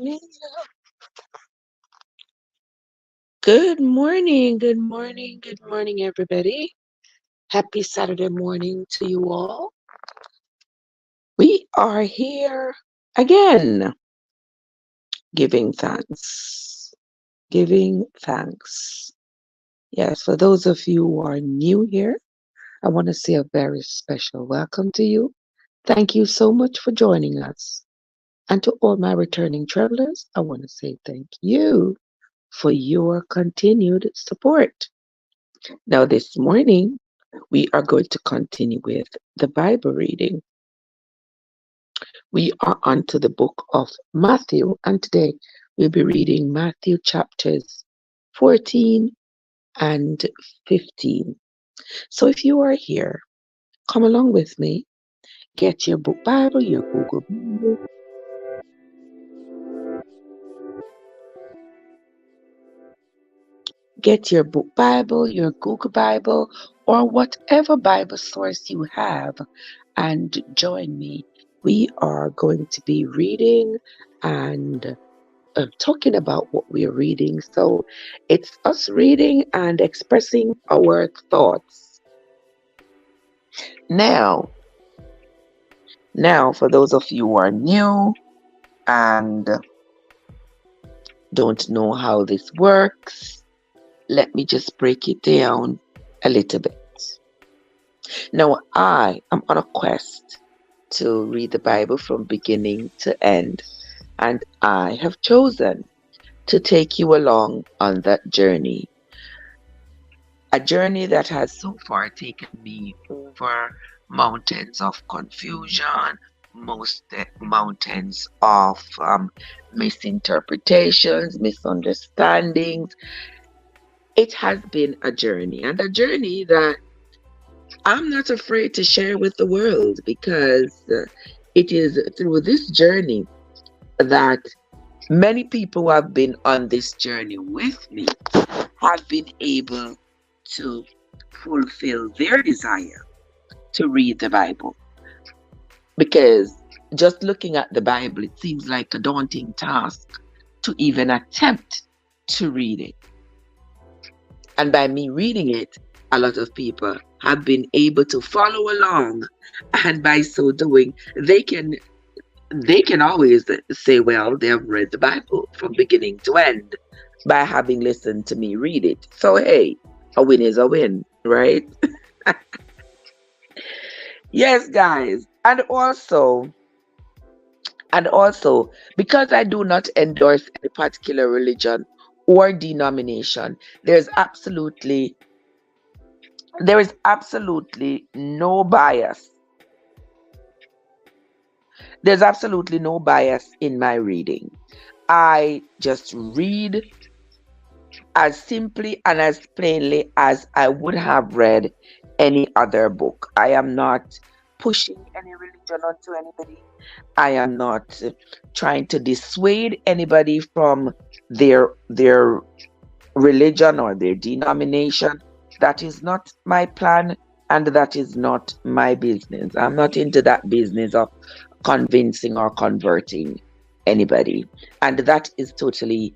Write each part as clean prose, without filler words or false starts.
Yeah. Good morning, everybody. Happy Saturday morning to you all. We are here again, giving thanks. Giving thanks. Yes, for those of you who are new here, I want to say a very special welcome to you. Thank you so much for joining us. And to all my returning travelers, I want to say thank you for your continued support. Now, this morning, we are going to continue with the Bible reading. We are on to the book of Matthew, and today we'll be reading Matthew chapters 14 and 15. So if you are here, come along with me. Get your book Bible, your Google Bible, get your book Bible, your Google Bible, or whatever Bible source you have, and join me. We are going to be reading and talking about what we're reading. So it's us reading and expressing our thoughts. Now, now, for those of you who are new and don't know how this works, let me just break it down a little bit. Now, I am on a quest to read the Bible from beginning to end, and I have chosen to take you along on that journey. A journey that has so far taken me over mountains of confusion, most mountains of misinterpretations, misunderstandings. It has been a journey, and a journey that I'm not afraid to share with the world because it is through this journey that many people who have been on this journey with me have been able to fulfill their desire to read the Bible. Because just looking at the Bible, it seems like a daunting task to even attempt to read it. And by me reading it, a lot of people have been able to follow along. And by so doing, they can always say, well, they have read the Bible from beginning to end by having listened to me read it. So hey, a win is a win, right? Yes, guys. And also, because I do not endorse any particular religion or denomination, there's absolutely there is absolutely no bias. There's absolutely no bias in my reading. I just read as simply and as plainly as I would have read any other book. I am not pushing any religion onto anybody. I am not trying to dissuade anybody from their religion or their denomination. That is not my plan and that is not my business. I'm not into that business of convincing or converting anybody. And that is totally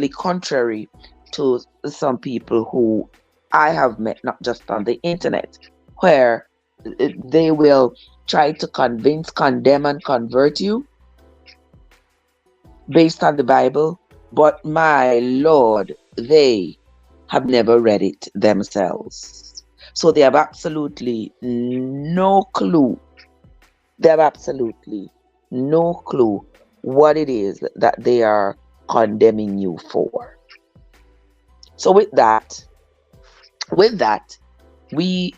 contrary to some people who I have met, not just on the internet, where they will try to convince, condemn, and convert you based on the Bible, but my Lord, they have never read it themselves. So they have absolutely no clue. They have absolutely no clue what it is that they are condemning you for. So with that, we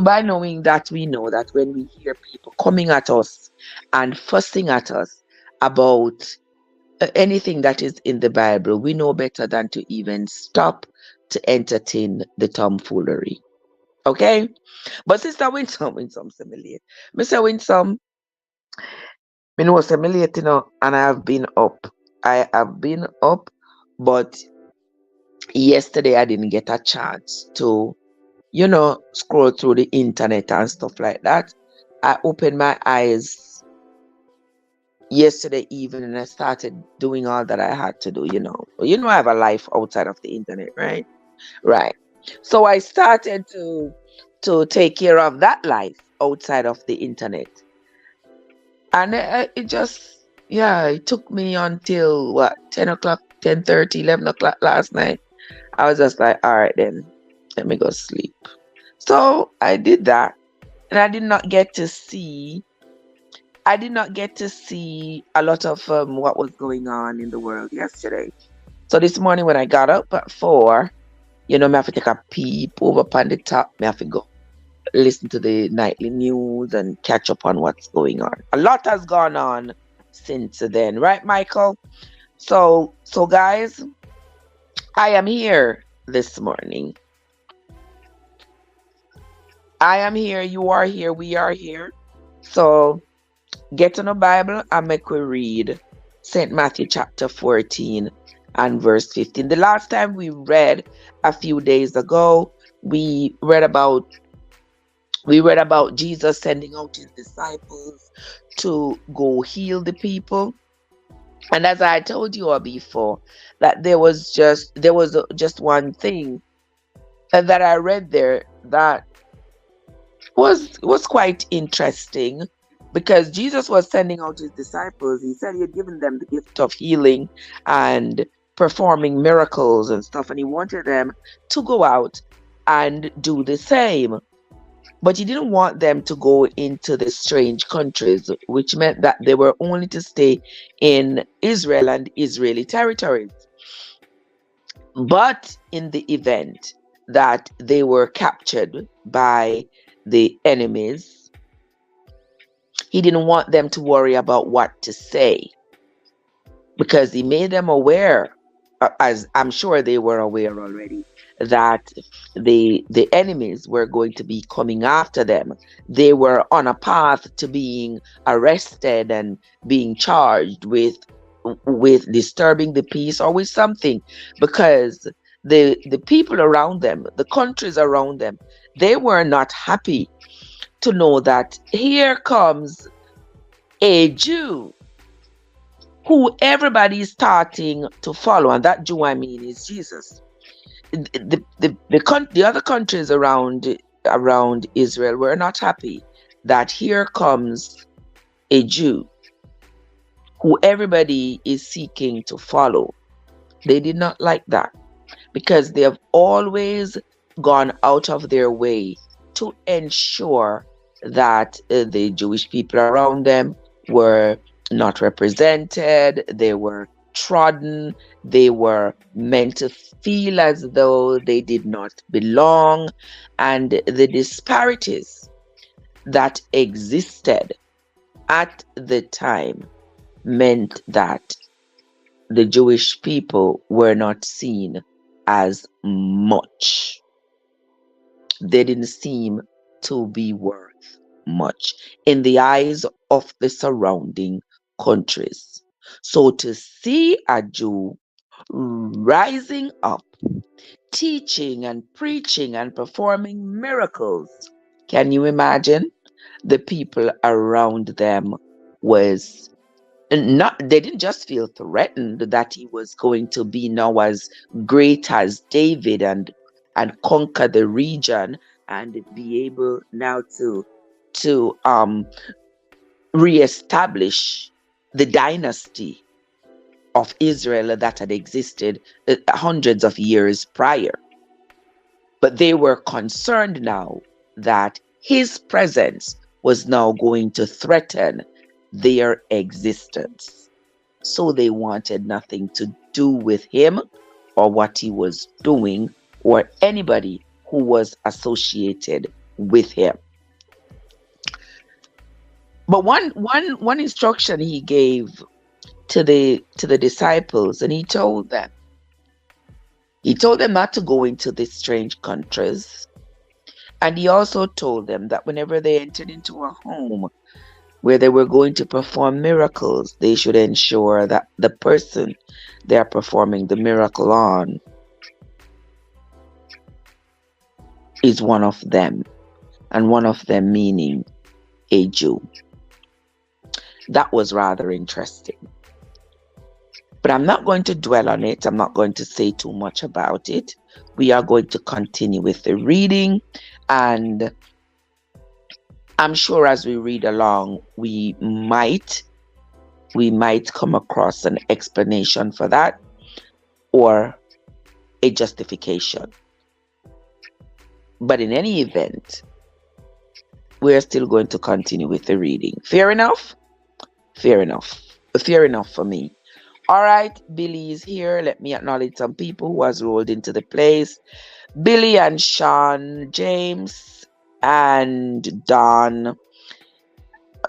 by knowing that we know that when we hear people coming at us and fussing at us about anything that is in the Bible, we know better than to even stop to entertain the tomfoolery. Okay? But Sister Winsome similar. Mr. Winsome, me know similar, and I have been up. I have been up, but yesterday I didn't get a chance to, scroll through the internet and stuff like that. I opened my eyes yesterday evening, I started doing all that I had to do, you know. I have a life outside of the internet, right? Right. So I started to take care of that life outside of the internet. And it just, yeah, it took me until what, 10 o'clock, 10:30, 11 o'clock last night. I was just like, all right, then let me go sleep. So I did that. And I did not get to see a lot of what was going on in the world yesterday. So this morning when I got up at 4, me have to take a peep over upon the top. Me have to go listen to the nightly news and catch up on what's going on. A lot has gone on since then, right, Michael? So guys, I am here this morning. I am here, you are here, we are here. So get on a Bible and make we read St. Matthew chapter 14 and verse 15. The last time we read a few days ago, we read about Jesus sending out his disciples to go heal the people. And as I told you all before, that there was just one thing that I read there that was quite interesting, because Jesus was sending out his disciples. He said he had given them the gift of healing and performing miracles and stuff, and he wanted them to go out and do the same. But he didn't want them to go into the strange countries, which meant that they were only to stay in Israel and Israeli territories. But in the event that they were captured by the enemies, he didn't want them to worry about what to say, because he made them aware, as I'm sure they were aware already, that the enemies were going to be coming after them. They were on a path to being arrested and being charged with disturbing the peace or with something, because the people around them, the countries around them, they were not happy to know that here comes a Jew who everybody is starting to follow, and that Jew I mean is Jesus. The other countries around Israel were not happy that here comes a Jew who everybody is seeking to follow. They did not like that, because they have always gone out of their way to ensure that the Jewish people around them were not represented, they were trodden, they were meant to feel as though they did not belong, and the disparities that existed at the time meant that the Jewish people were not seen as much. They didn't seem to be worth much in the eyes of the surrounding countries. So to see a Jew rising up, teaching and preaching and performing miracles, can you imagine? The people around them was not, they didn't just feel threatened that he was going to be now as great as David and conquer the region and be able now to reestablish the dynasty of Israel that had existed hundreds of years prior. But they were concerned now that his presence was now going to threaten their existence. So they wanted nothing to do with him or what he was doing or anybody who was associated with him. But one instruction he gave to the disciples, and he told them not to go into these strange countries. And he also told them that whenever they entered into a home where they were going to perform miracles, they should ensure that the person they are performing the miracle on is one of them, and one of them meaning a Jew. That was rather interesting. But I'm not going to dwell on it. I'm not going to say too much about it. We are going to continue with the reading, and I'm sure as we read along, we might come across an explanation for that or a justification. But in any event, we're still going to continue with the reading. Fair enough? Fair enough. Fair enough for me. All right, Billy is here. Let me acknowledge some people who has rolled into the place. Billy and Sean, James and Don.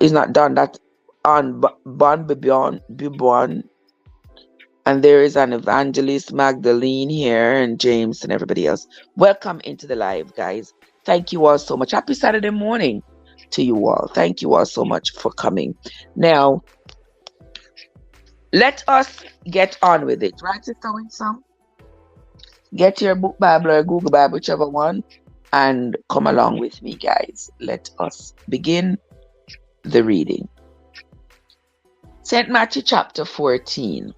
Is not Don, that's on Bon Bibon. And there is an evangelist, Magdalene here, and James and everybody else. Welcome into the live, guys. Thank you all so much. Happy Saturday morning to you all. Thank you all so much for coming. Now, let us get on with it, right, Sister Winsome? Get your book Bible or Google Bible, whichever one, and come along with me, guys. Let us begin the reading. St. Matthew chapter 14.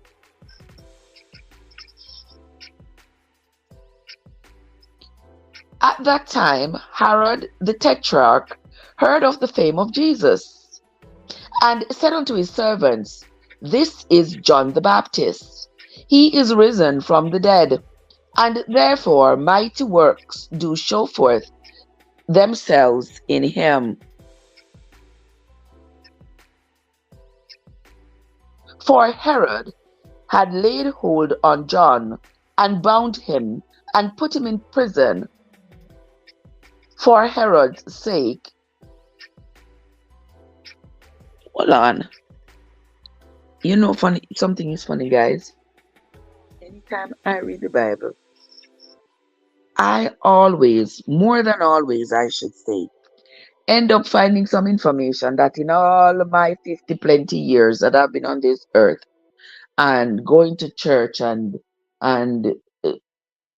At that time, Herod the Tetrarch heard of the fame of Jesus, and said unto his servants, This is John the Baptist. He is risen from the dead, and therefore mighty works do show forth themselves in him. For Herod had laid hold on John, and bound him, and put him in prison for Herod's sake. Hold on. You know, funny, something is funny, guys. Anytime I read the Bible, I always, more than always, I should say, end up finding some information that in all my 50 plenty years that I've been on this earth and going to church and uh,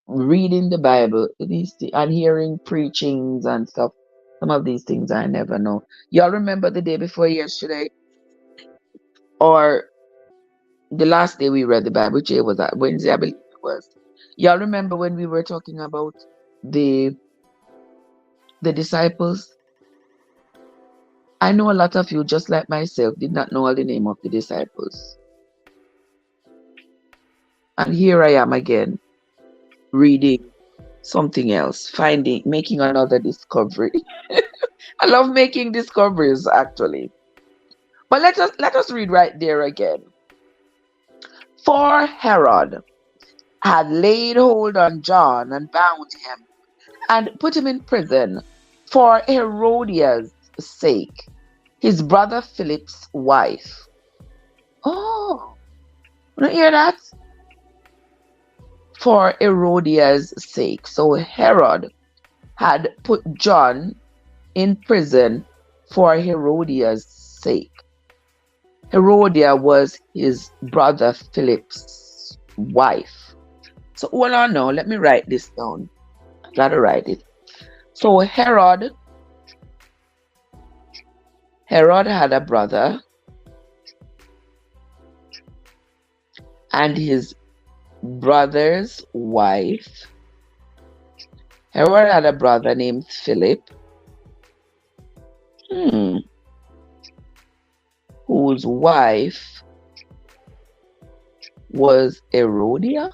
reading the Bible, and hearing preachings and stuff, some of these things I never know. Y'all remember the day before yesterday, or the last day we read the Bible? Which day was that? Wednesday, I believe it was. Y'all remember when we were talking about the disciples? I know a lot of you, just like myself, did not know all the name of the disciples. And here I am again, reading something else, making another discovery. I love making discoveries, actually. But let us read right there again. For Herod had laid hold on John and bound him, and put him in prison for Herodias' sake, his brother Philip's wife. Oh, you hear that? For Herodias' sake. So Herod had put John in prison for Herodias' sake. Herodia was his brother Philip's wife. So hold on now, let me write this down. I gotta write it. So Herod had a brother, and his brother's wife. Herod had a brother named Philip, whose wife was Herodia.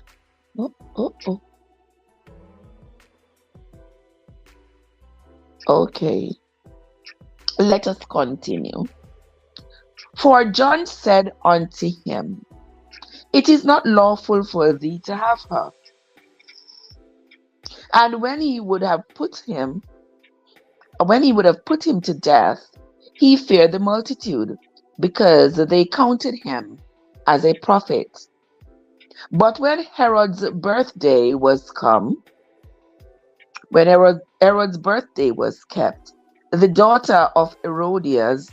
Okay, let us continue. For John said unto him, It is not lawful for thee to have her. And when he would have put him to death, he feared the multitude, because they counted him as a prophet. But when Herod's birthday was come, when Herod's birthday was kept, the daughter of Herodias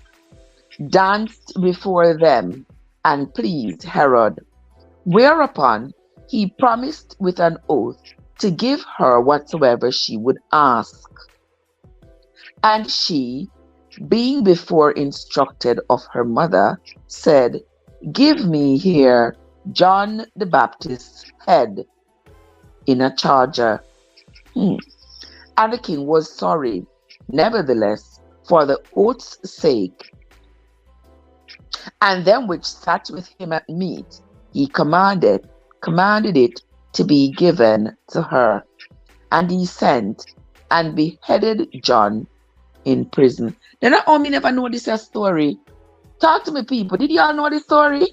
danced before them and pleased Herod. Whereupon he promised with an oath to give her whatsoever she would ask. And she, being before instructed of her mother, said, "Give me here John the Baptist's head in a charger." Hmm. And the king was sorry. Nevertheless, for the oath's sake, and them which sat with him at meat, he commanded it to be given to her. And he sent and beheaded John in prison. Then how me never know this story. Talk to me, people. Did y'all know this story?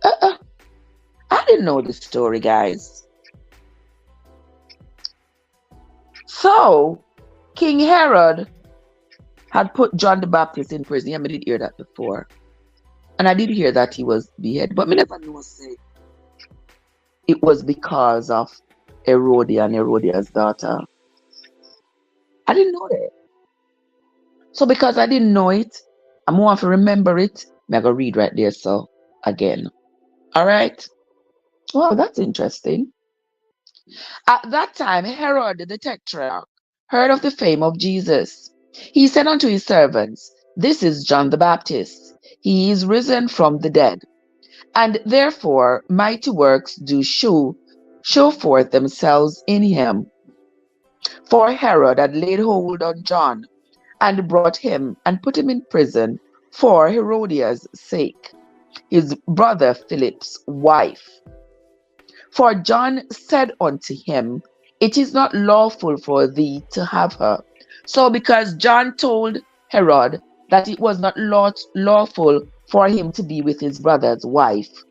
I didn't know this story, guys. So, King Herod had put John the Baptist in prison. Yeah, I did hear that before. And I did hear that he was beheaded. But me never know say it was because of Herodias' daughter. I didn't know that. So because I didn't know it, I'm going to remember it. I'm going to read right there so again. All right. Well, that's interesting. At that time, Herod the Tetrarch heard of the fame of Jesus. He said unto his servants, "This is John the Baptist. He is risen from the dead, and therefore mighty works do show forth themselves in him." For Herod had laid hold on John, and brought him and put him in prison for Herodias' sake, his brother Philip's wife. For John said unto him, "It is not lawful for thee to have her." So because John told Herod that it was not lawful for him to be with his brother's wife,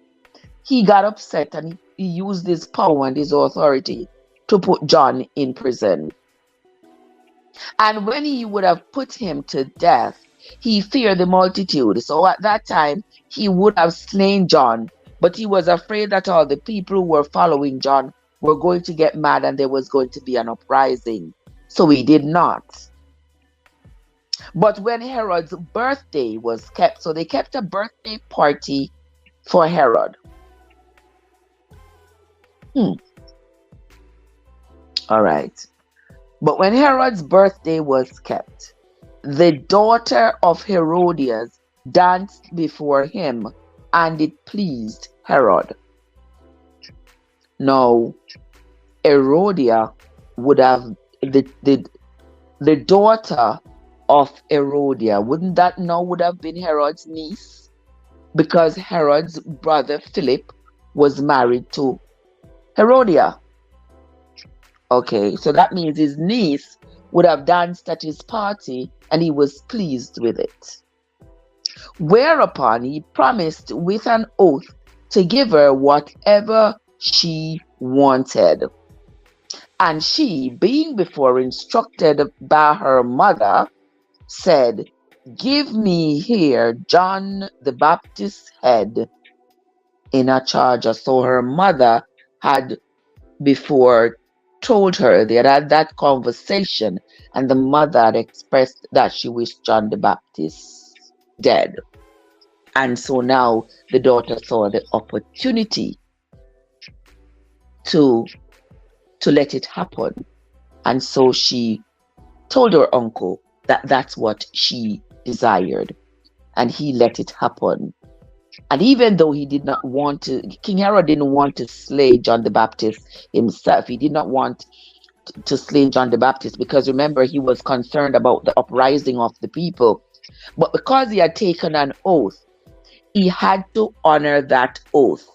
he got upset and he used his power and his authority to put John in prison. And when he would have put him to death, he feared the multitude. So at that time, he would have slain John, but he was afraid that all the people who were following John were going to get mad and there was going to be an uprising. So he did not. But when Herod's birthday was kept, so they kept a birthday party for Herod. All right. But when Herod's birthday was kept, the daughter of Herodias danced before him, and it pleased Herod. Now, Herodia would have the daughter of Herodia, wouldn't that now would have been Herod's niece? Because Herod's brother Philip was married to Herodia. Okay, so that means his niece would have danced at his party and he was pleased with it. Whereupon he promised with an oath to give her whatever she wanted. And she, being before instructed by her mother, said, "Give me here John the Baptist's head in a charger." So her mother had before told her they had had that conversation, and the mother had expressed that she wished John the Baptist dead. And so now the daughter saw the opportunity to let it happen. And so she told her uncle that that's what she desired. And he let it happen. And even though he did not want to, King Herod didn't want to slay John the Baptist himself. He did not want to slay John the Baptist because remember, he was concerned about the uprising of the people. But because he had taken an oath, he had to honor that oath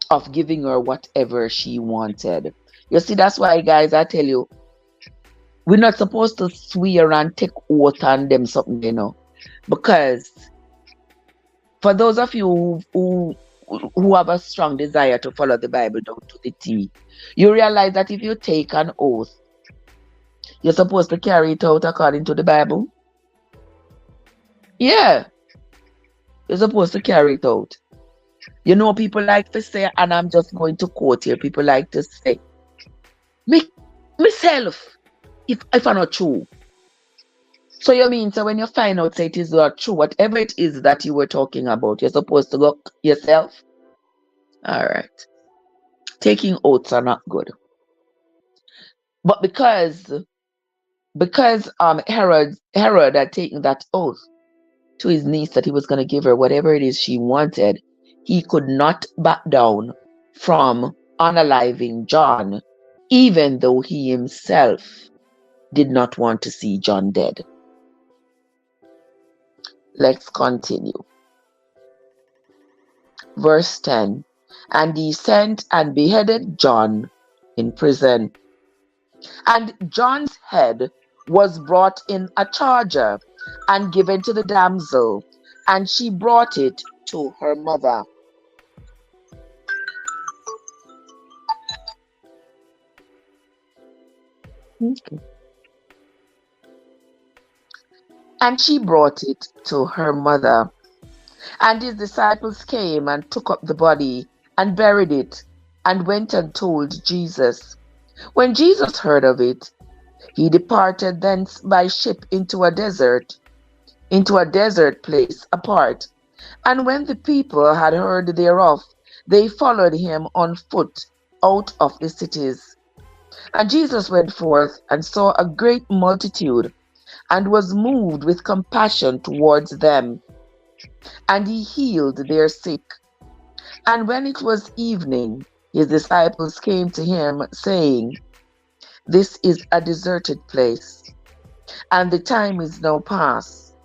of giving her whatever she wanted. You see, that's why, guys, I tell you, we're not supposed to swear and take oath on them something, you know, because for those of you who have a strong desire to follow the Bible down to the T, you realize that if you take an oath, you're supposed to carry it out according to the Bible. Yeah, you're supposed to carry it out. You know, people like to say, and I'm just going to quote here, people like to say, myself, if I'm not true. So you mean, so when you find out that it is not true, whatever it is that you were talking about, you're supposed to look yourself? All right. Taking oaths are not good. But because because Herod had taken that oath to his niece that he was going to give her whatever it is she wanted, he could not back down from unaliving John, even though he himself did not want to see John dead. Let's continue. Verse 10. And he sent and beheaded John in prison. And John's head was brought in a charger and given to the damsel, and she brought it to her mother. Okay. And she brought it to her mother. And his disciples came and took up the body and buried it, and went and told Jesus. When Jesus heard of it, he departed thence by ship into a desert place apart. And when the people had heard thereof, they followed him on foot out of the cities. And Jesus went forth and saw a great multitude, and was moved with compassion towards them, and he healed their sick. And when it was evening, his disciples came to him, saying, This is a deserted place, and the time is now past.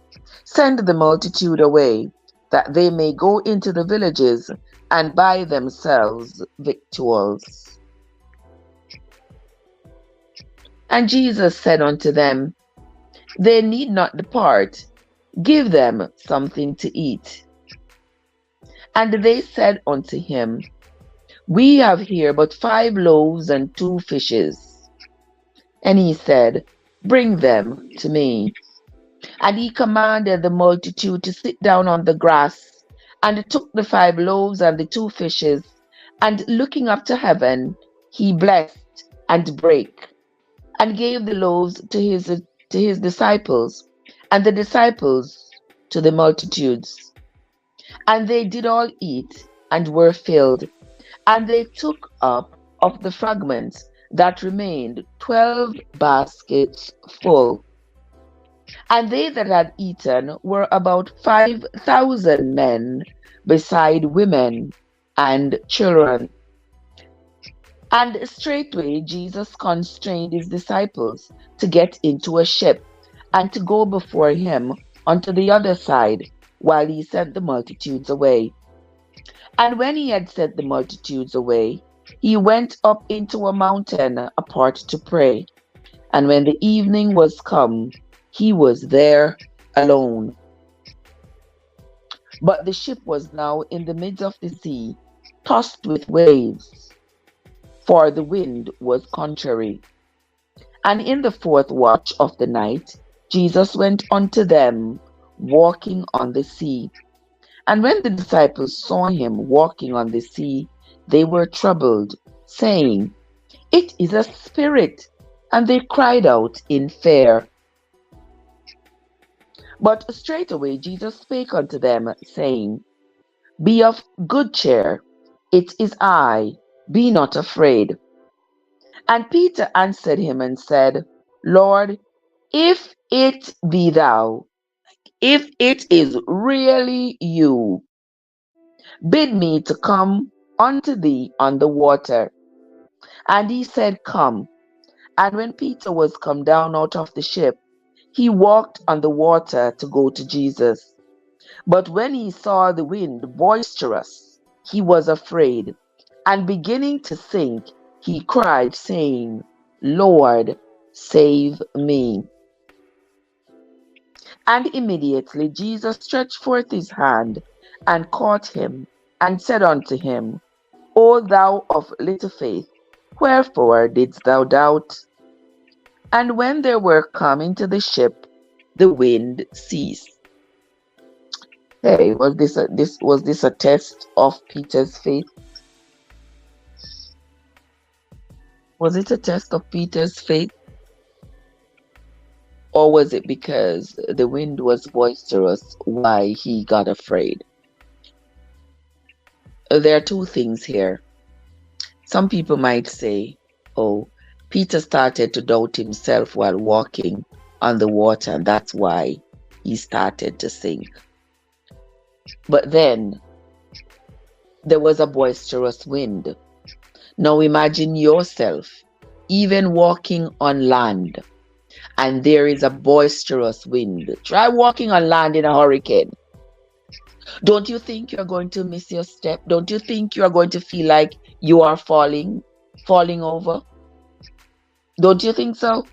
Send the multitude away, that they may go into the villages and buy themselves victuals. And Jesus said unto them, They need not depart, give them something to eat. And they said unto him, We have here but 5 loaves and 2 fishes. And he said, Bring them to me. And he commanded the multitude to sit down on the grass, and took the 5 loaves and the 2 fishes, and looking up to heaven, he blessed and brake, and gave the loaves to his disciples, and the disciples to the multitudes. And they did all eat, and were filled. And they took up of the fragments that remained 12 baskets full. And they that had eaten were about 5,000 men, beside women and children. And straightway Jesus constrained his disciples to get into a ship, and to go before him unto the other side, while he sent the multitudes away. And when he had sent the multitudes away, he went up into a mountain apart to pray. And when the evening was come, he was there alone. But the ship was now in the midst of the sea, tossed with waves, for the wind was contrary. And in the 4th watch of the night, Jesus went unto them, walking on the sea. And when the disciples saw him walking on the sea, they were troubled, saying, It is a spirit. And they cried out in fear. But straightway Jesus spake unto them, saying, Be of good cheer, it is I, be not afraid. And Peter answered him and said, Lord, if it be thou, if it is really you, bid me to come unto thee on the water. And he said, Come. And when Peter was come down out of the ship, he walked on the water to go to Jesus. But when he saw the wind boisterous, he was afraid, and beginning to sink, he cried, saying, Lord, save me. And immediately Jesus stretched forth his hand, and caught him, and said unto him, O thou of little faith, wherefore didst thou doubt? And when they were come into the ship, the wind ceased. Hey, was this a test of Peter's faith? Was it a test of Peter's faith? Or was it because the wind was boisterous why he got afraid? There are 2 things here. Some people might say, oh, Peter started to doubt himself while walking on the water, and that's why he started to sink. But then there was a boisterous wind. Now imagine yourself even walking on land and there is a boisterous wind. Try walking on land in a hurricane. Don't you think you're going to miss your step? Don't you think you are going to feel like you are falling over? Don't you think so?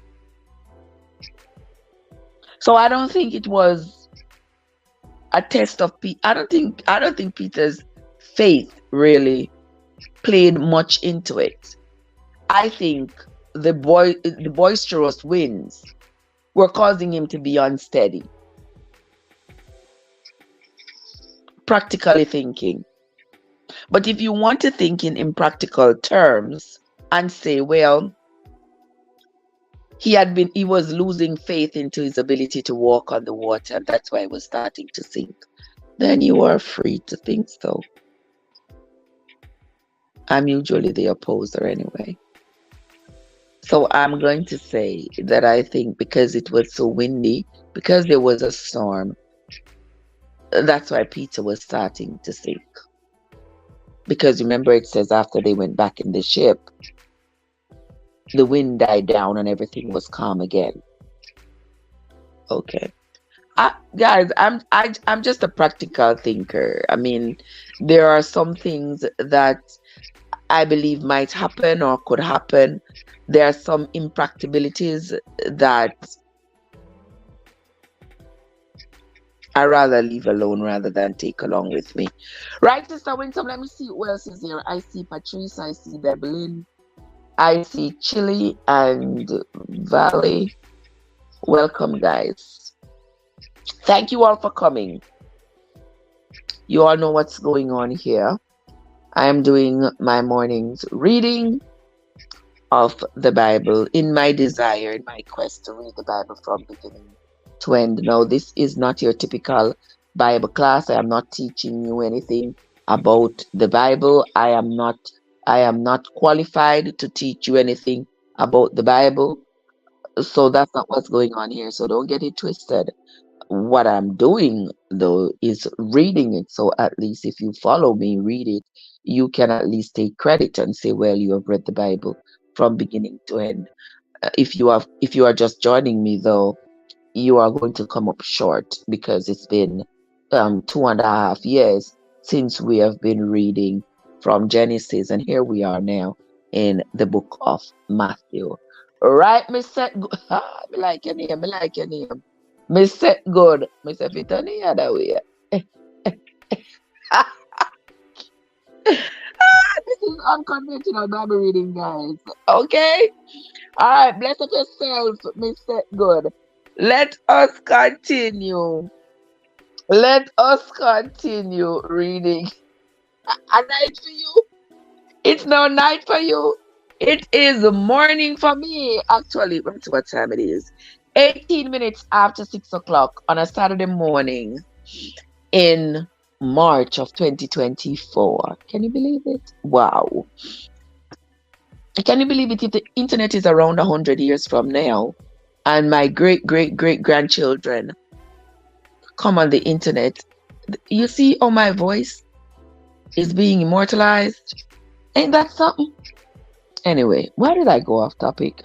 So I don't think it was a test of I don't think Peter's faith really played much into it. I think the boisterous winds were causing him to be unsteady. Practically thinking. But if you want to think in practical terms and say, well, he was losing faith into his ability to walk on the water, and that's why he was starting to sink, then you are free to think so. I'm usually the opposer anyway. So I'm going to say that I think because it was so windy, because there was a storm, that's why Peter was starting to sink. Because remember, it says after they went back in the ship, the wind died down and everything was calm again. Okay. Guys, I'm just a practical thinker. I mean, there are some things that I believe might happen or could happen. There are some impracticabilities that I rather leave alone rather than take along with me. Right, Sister Winsome, let me see who else is here. I see Patrice, I see Bevelyn, I see Chile and Valley. Welcome, guys. Thank you all for coming. You all know what's going on here. I am doing my morning's reading of the Bible in my desire, in my quest to read the Bible from beginning to end. Now, this is not your typical Bible class. I am not teaching you anything about the Bible. I am not qualified to teach you anything about the Bible. So that's not what's going on here. So don't get it twisted. What I'm doing though is reading it. So at least if you follow me, read it, you can at least take credit and say, well, you have read the Bible from beginning to end. If you are just joining me though, you are going to come up short because it's been 2.5 years since we have been reading from Genesis, and here we are now in the book of Matthew. Right, Mr. I like your name. Mr. Good. Mr. Fit on the other way. This is unconventional Bible reading, guys. Okay? All right, bless up yourself, Mr. Good. Let us continue. Let us continue reading. A night for you? It's no night for you. It is morning for me. Actually, let's see what time it is. 18 minutes after 6 o'clock on a Saturday morning in March of 2024. Can you believe it? Wow. Can you believe it if the internet is around 100 years from now and my great grandchildren come on the internet? You see how my voice is being immortalized? Ain't that something? Anyway, why did I go off topic?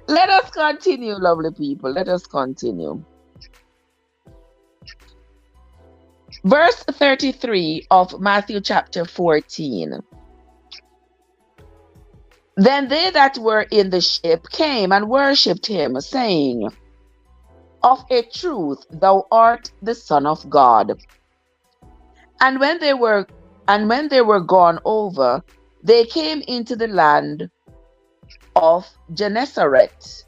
Let us continue, lovely people. Let us continue. Verse 33 of Matthew chapter 14. Then they that were in the ship came and worshipped him, saying, Of a truth thou art the Son of God. And when they were gone over, they came into the land of Gennesaret.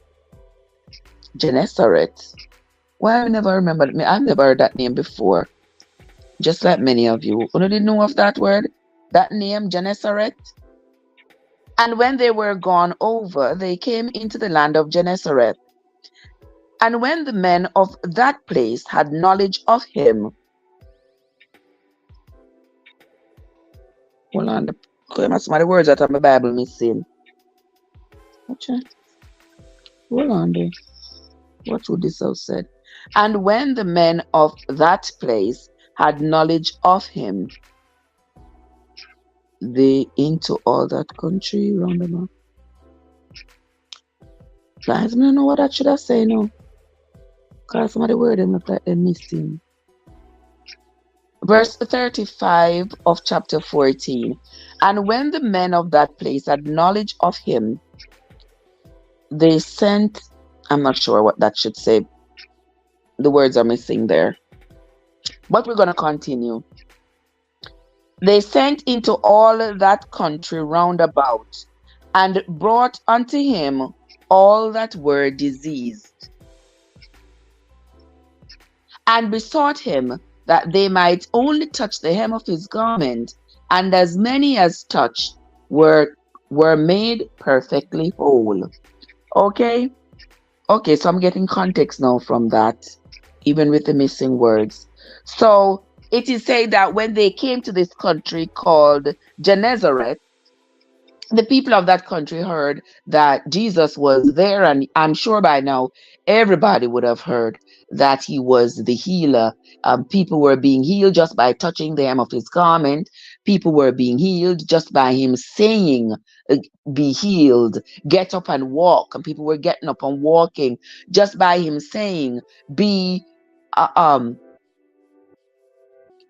Gennesaret. Well, I never remembered. I've never heard that name before. Just like many of you. Who didn't know of that word? That name, Gennesaret? And when they were gone over, they came into the land of Gennesaret. And when the men of that place had knowledge of him, hold on, Some of the words that are my Bible missing. Okay. Hold on there. What would this have said? And when the men of that place had knowledge of him, they into all that country round about. Guys, I don't know what that should have said now. Because some of the word them look like they're missing. Verse 35 of chapter 14. And when the men of that place had knowledge of him, they sent, I'm not sure what that should say. The words are missing there. But we're going to continue. They sent into all that country round about, and brought unto him all that were diseased, and besought him that they might only touch the hem of his garment, and as many as touched were made perfectly whole. Okay, so I'm getting context now from that, even with the missing words. So it is said that when they came to this country called Gennesaret, the people of that country heard that Jesus was there, and I'm sure by now everybody would have heard that he was the healer. People were being healed just by touching the hem of his garment. People were being healed just by him saying, be healed, get up and walk. And people were getting up and walking just by him saying, be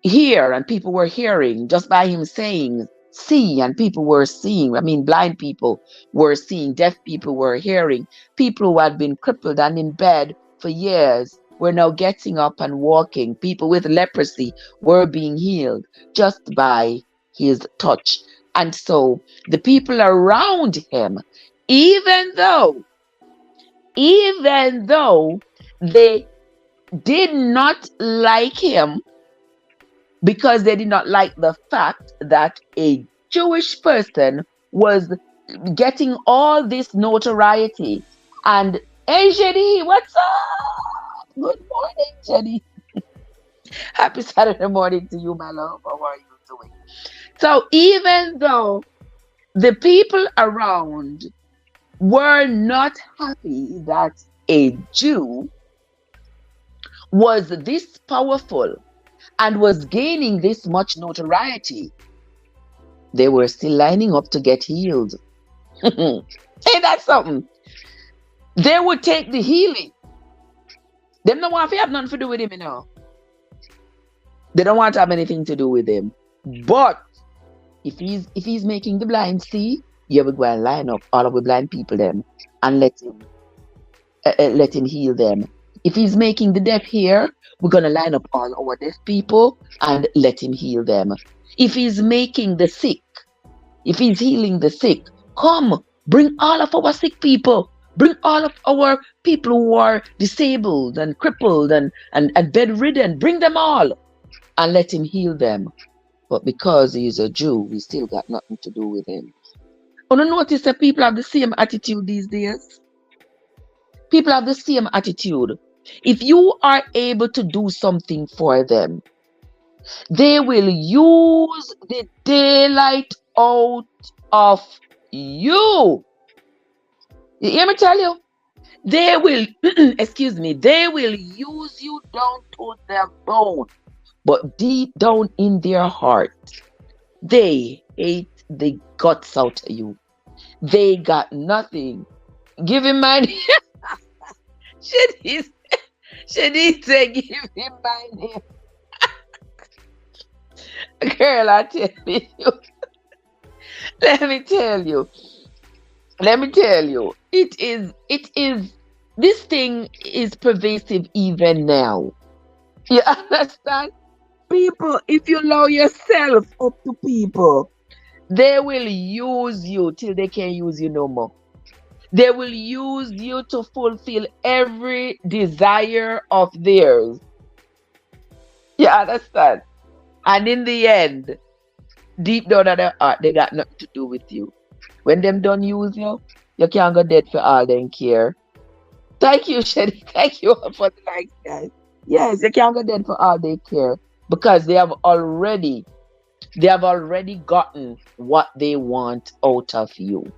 hear, and people were hearing just by him saying, see, and people were seeing. I mean, blind people were seeing, deaf people were hearing. People who had been crippled and in bed for years were now getting up and walking. People with leprosy were being healed just by his touch. And so the people around him, even though they did not like him, because they did not like the fact that a Jewish person was getting all this notoriety. And hey, Jenny, what's up? Good morning, Jenny. Happy Saturday morning to you, my love. How are you doing? So even though the people around were not happy that a Jew was this powerful and was gaining this much notoriety, they were still lining up to get healed. Ain't that something? They would take the healing. Them don't want to have nothing to do with him, you know. They don't want to have anything to do with him. But if he's making the blind see, you will go and line up all of the blind people them and let him heal them. If he's making the deaf hear, we're going to line up all our deaf people and let him heal them. If he's making the sick, if he's healing the sick, come, bring all of our sick people. Bring all of our people who are disabled and crippled and bedridden. Bring them all and let him heal them. But because he's a Jew, we still got nothing to do with him. I don't notice that people have the same attitude these days. People have the same attitude. If you are able to do something for them, they will use the daylight out of you. You hear me tell you? They will, they will use you down to their bone. But deep down in their heart, they hate the guts out of you. They got nothing. Give him money. Should he say, give him my name? Girl, I tell you. Let me tell you. It is, this thing is pervasive even now. You understand? People, if you allow yourself up to people, they will use you till they can't use you no more. They will use you to fulfill every desire of theirs. You understand? And in the end, deep down in their heart, they got nothing to do with you. When them done use you, you can't go dead for all them care. Thank you, Shelly. Thank you all for the likes, guys. Yes, you can't go dead for all they care. Because they have already They have already gotten what they want out of you.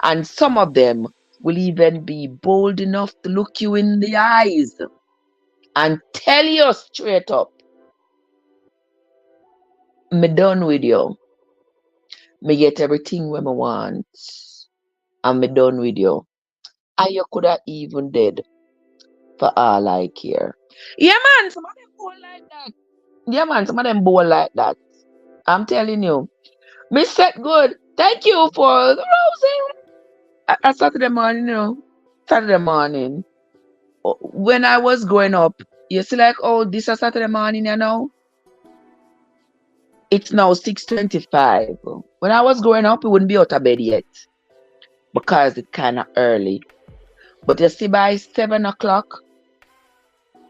And some of them will even be bold enough to look you in the eyes and tell you straight up, me done with you. Me get everything when me want. And me done with you. And you could have even dead for all I care. Yeah, man, some of them bold like that. Yeah, man, some of them bold like that. I'm telling you. Miss Set Good, thank you for the roses. Saturday morning, Saturday morning. When I was growing up, you see like, oh, this is Saturday morning, It's now 6:25. When I was growing up, we wouldn't be out of bed yet because it's kind of early. But you see, by 7 o'clock,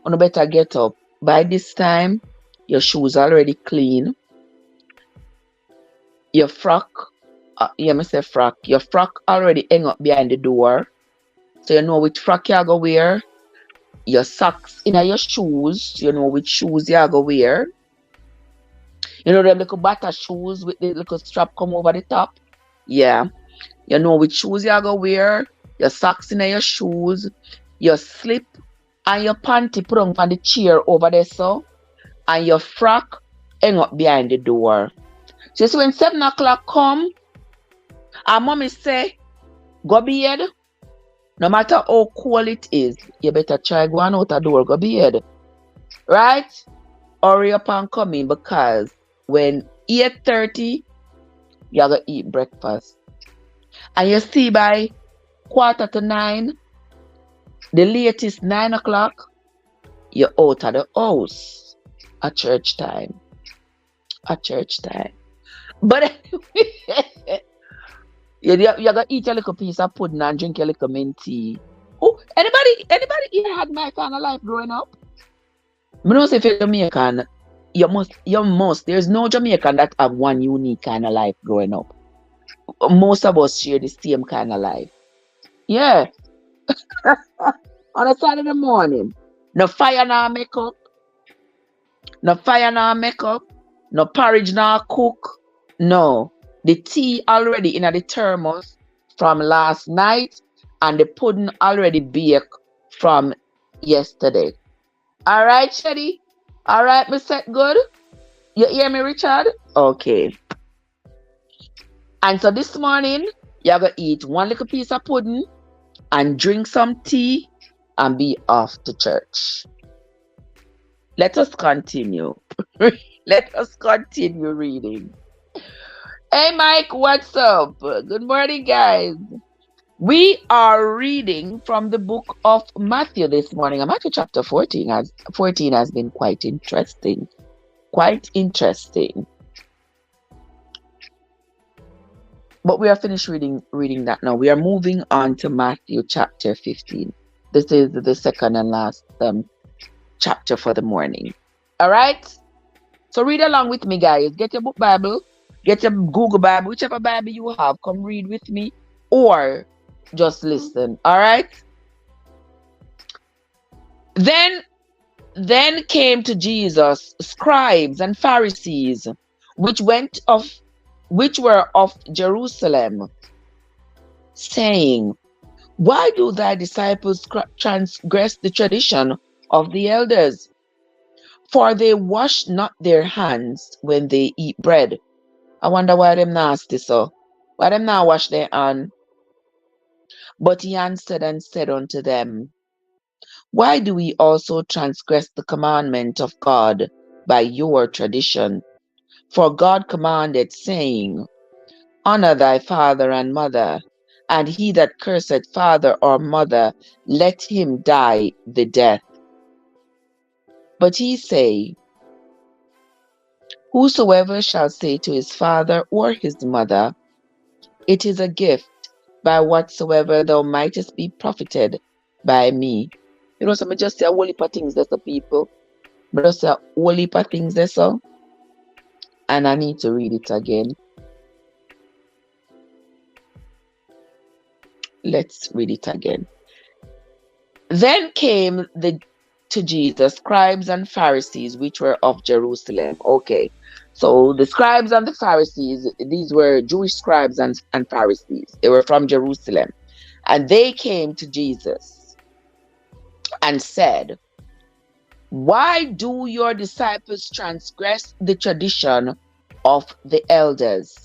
you better get up. By this time, your shoes already clean. Your frock, your frock already hang up behind the door. So you know which frock you're going to wear. Your socks in your shoes, you know which shoes you're going to wear. You know them little butter shoes with the little strap come over the top? Yeah. You know which shoes you're going to wear. Your socks in your shoes. Your slip and your panty put on the chair over there, so. And your frock hang up behind the door. So you see when 7 o'clock come, our mommy say, go bed. No matter how cold it is, you better try going out the door, go bed. Right? Hurry up and come in because when 8:30, you're going to eat breakfast. And you see by 8:45, the latest 9 o'clock, you're out of the house at church time. At church time. But anyway, you're going to eat a little piece of pudding and drink a little mint tea. Oh, anybody here had my kind of life growing up? I don't say if you're Jamaican, you must. There's no Jamaican that have one unique kind of life growing up. Most of us share the same kind of life. Yeah. On a Saturday morning, no fire nor make up, no fire nor make up, no porridge nor cook. No. The tea already in the thermos from last night and the pudding already baked from yesterday. All right, Shady? All right, Mr. Good? You hear me, Richard? Okay. And so this morning, you're going to eat one little piece of pudding and drink some tea and be off to church. Let us continue. Let us continue reading. Hey, Mike, what's up? Good morning, guys. We are reading from the book of Matthew this morning. Matthew chapter 14 has been quite interesting. Quite interesting. But we are finished reading that now. We are moving on to Matthew chapter 15. This is the second and last chapter for the morning. All right? So read along with me, guys. Get your book Bible. Get your Google Bible. Whichever Bible you have, come read with me. Or just listen. All right? Then came to Jesus scribes and Pharisees, which were of Jerusalem, saying, why do thy disciples transgress the tradition of the elders? For they wash not their hands when they eat bread. I wonder why them nasty so. Why them not wash their hands? But he answered and said unto them, why do we also transgress the commandment of God by your tradition? For God commanded, saying, honor thy father and mother, and he that curseth father or mother, let him die the death. But he say, whosoever shall say to his father or his mother, it is a gift, by whatsoever thou mightest be profited by me. You know, so I just say a whole heap of things there, so people. I just say a whole heap of things there, so. And I need to read it again. Let's read it again. Then came to Jesus scribes and Pharisees which were of Jerusalem. Okay. So the scribes and the Pharisees, these were Jewish scribes and Pharisees. They were from Jerusalem. And they came to Jesus and said, "Why do your disciples transgress the tradition of the elders?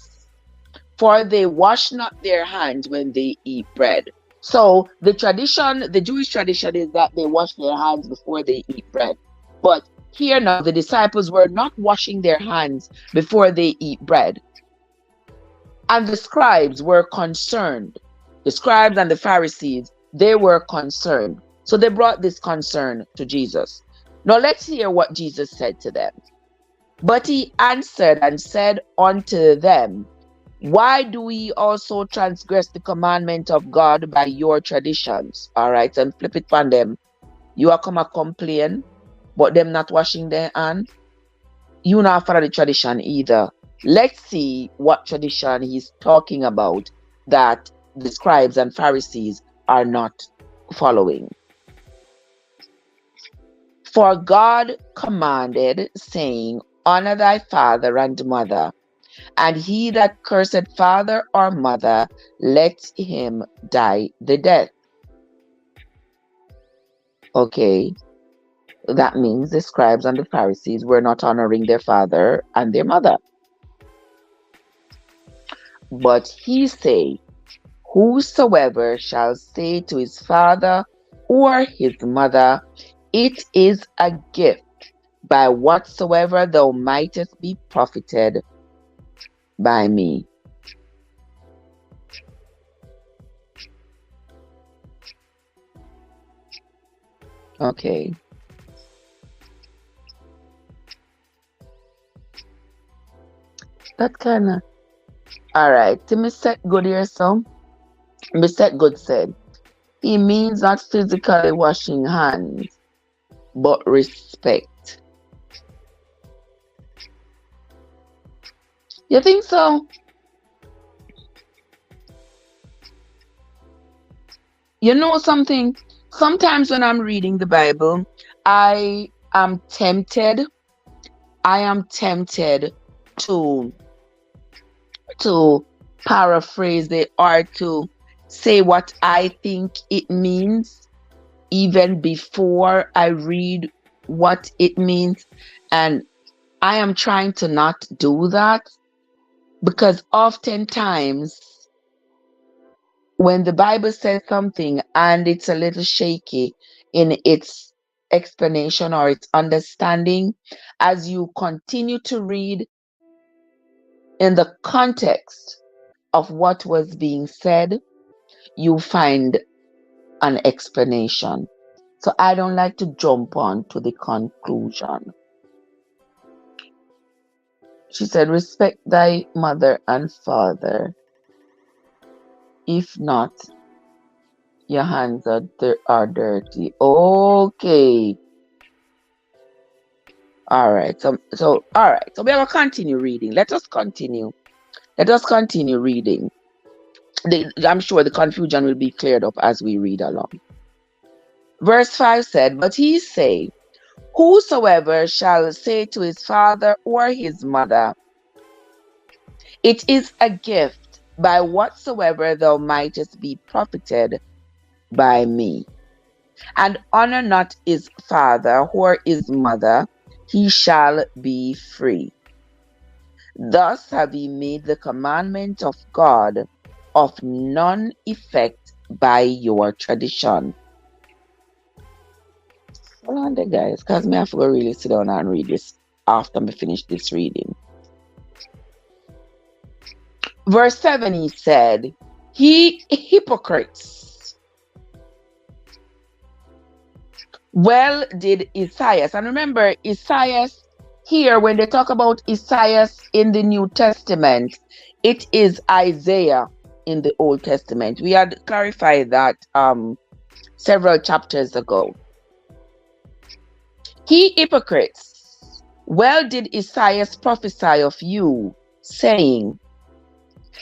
For they wash not their hands when they eat bread." So the tradition, the Jewish tradition, is that they wash their hands before they eat bread. But here now, the disciples were not washing their hands before they eat bread. And the scribes were concerned. The scribes and the Pharisees, they were concerned. So they brought this concern to Jesus. Now let's hear what Jesus said to them. But he answered and said unto them, "Why do ye also transgress the commandment of God by your traditions?" All right, and flip it on them. You are come a complain, but them not washing their hand. You not follow the tradition either. Let's see what tradition he's talking about that the scribes and Pharisees are not following. For God commanded, saying, "Honor thy father and mother, and he that curseth father or mother, let him die the death." Okay, that means the scribes and the Pharisees were not honoring their father and their mother. But he say, "Whosoever shall say to his father or his mother, It is a gift, by whatsoever thou mightest be profited by me." Okay. That kind of... All right. To Mr. Good here, so Mr. Good said, he means not physically washing hands, but respect. You think so? You know something? Sometimes when I'm reading the Bible, I am tempted to paraphrase it or to say what I think it means even before I read what it means. And I am trying to not do that, because oftentimes when the Bible says something and it's a little shaky in its explanation or its understanding, as you continue to read in the context of what was being said, you find an explanation. So I don't like to jump on to the conclusion. She said, "Respect thy mother and father. If not, your hands are dirty." Okay. All right. So all right. So we are going to continue reading. Let us continue reading. I'm sure the confusion will be cleared up as we read along. Verse 5 said, "But he say, Whosoever shall say to his father or his mother, It is a gift, by whatsoever thou mightest be profited by me, and honor not his father or his mother, he shall be free. Thus have ye made the commandment of God of none effect by your tradition." Hold on there, guys, because me have to go really sit down and read this after me finish this reading. Verse 7, he said, "Ye hypocrites, well did Isaiah," and remember, Isaiah here, when they talk about Isaiah in the New Testament, it is Isaiah in the Old Testament. We had clarified that several chapters ago. "Ye hypocrites, well did Isaiah prophesy of you, saying,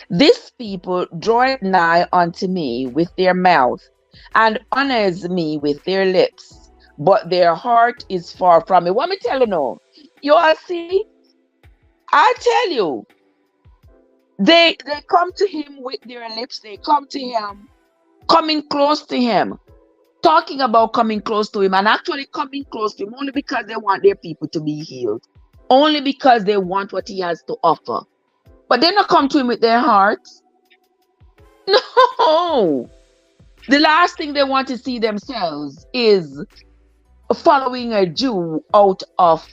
This people draweth nigh unto me with their mouth, and honors me with their lips, but their heart is far from me. What me tell you now? You all see, I tell you, they come to him with their lips, they come to him, coming close to him, talking about coming close to him, and actually coming close to him only because they want their people to be healed, only because they want what he has to offer. But they not come to him with their hearts. No. The last thing they want to see themselves is following a Jew out of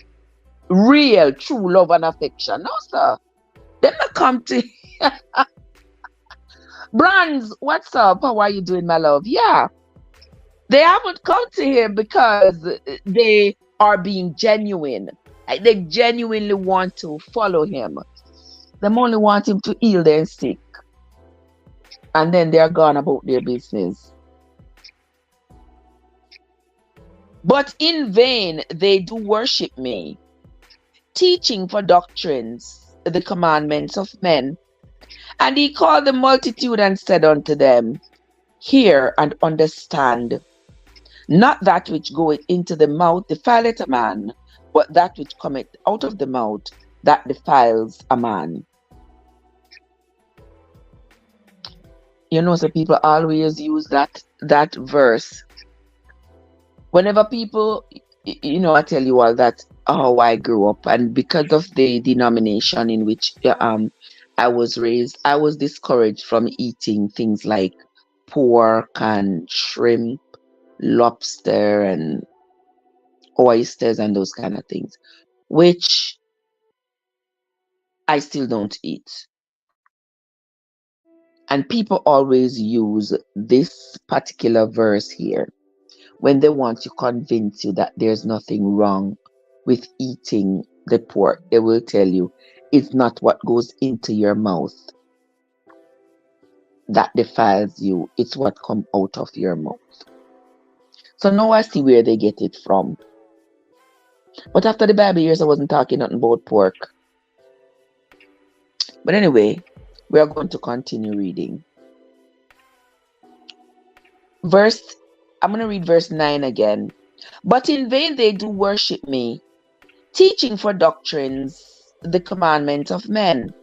real, true love and affection. No, sir. They not come to Brands, what's up? How are you doing, my love? Yeah. They haven't come to him because they are being genuine. Like they genuinely want to follow him. They only want him to heal their sick. And then they're gone about their business. But in vain they do worship me, teaching for doctrines the commandments of men. And he called the multitude and said unto them, hear and understand. Not that which goeth into the mouth defileth a man, but that which cometh out of the mouth that defiles a man. You know, so people always use that verse. Whenever people, you know, I tell you all that how I grew up, and because of the denomination in which I was raised, I was discouraged from eating things like pork and shrimp, lobster and oysters and those kind of things, which I still don't eat. And people always use this particular verse here when they want to convince you that there's nothing wrong with eating the pork. They will tell you it's not what goes into your mouth that defiles you, it's what comes out of your mouth. So now I see where they get it from. But after the Bible years, I wasn't talking nothing about pork. But anyway, we are going to continue reading. I'm going to read verse 9 again. But in vain they do worship me, teaching for doctrines the commandment of men.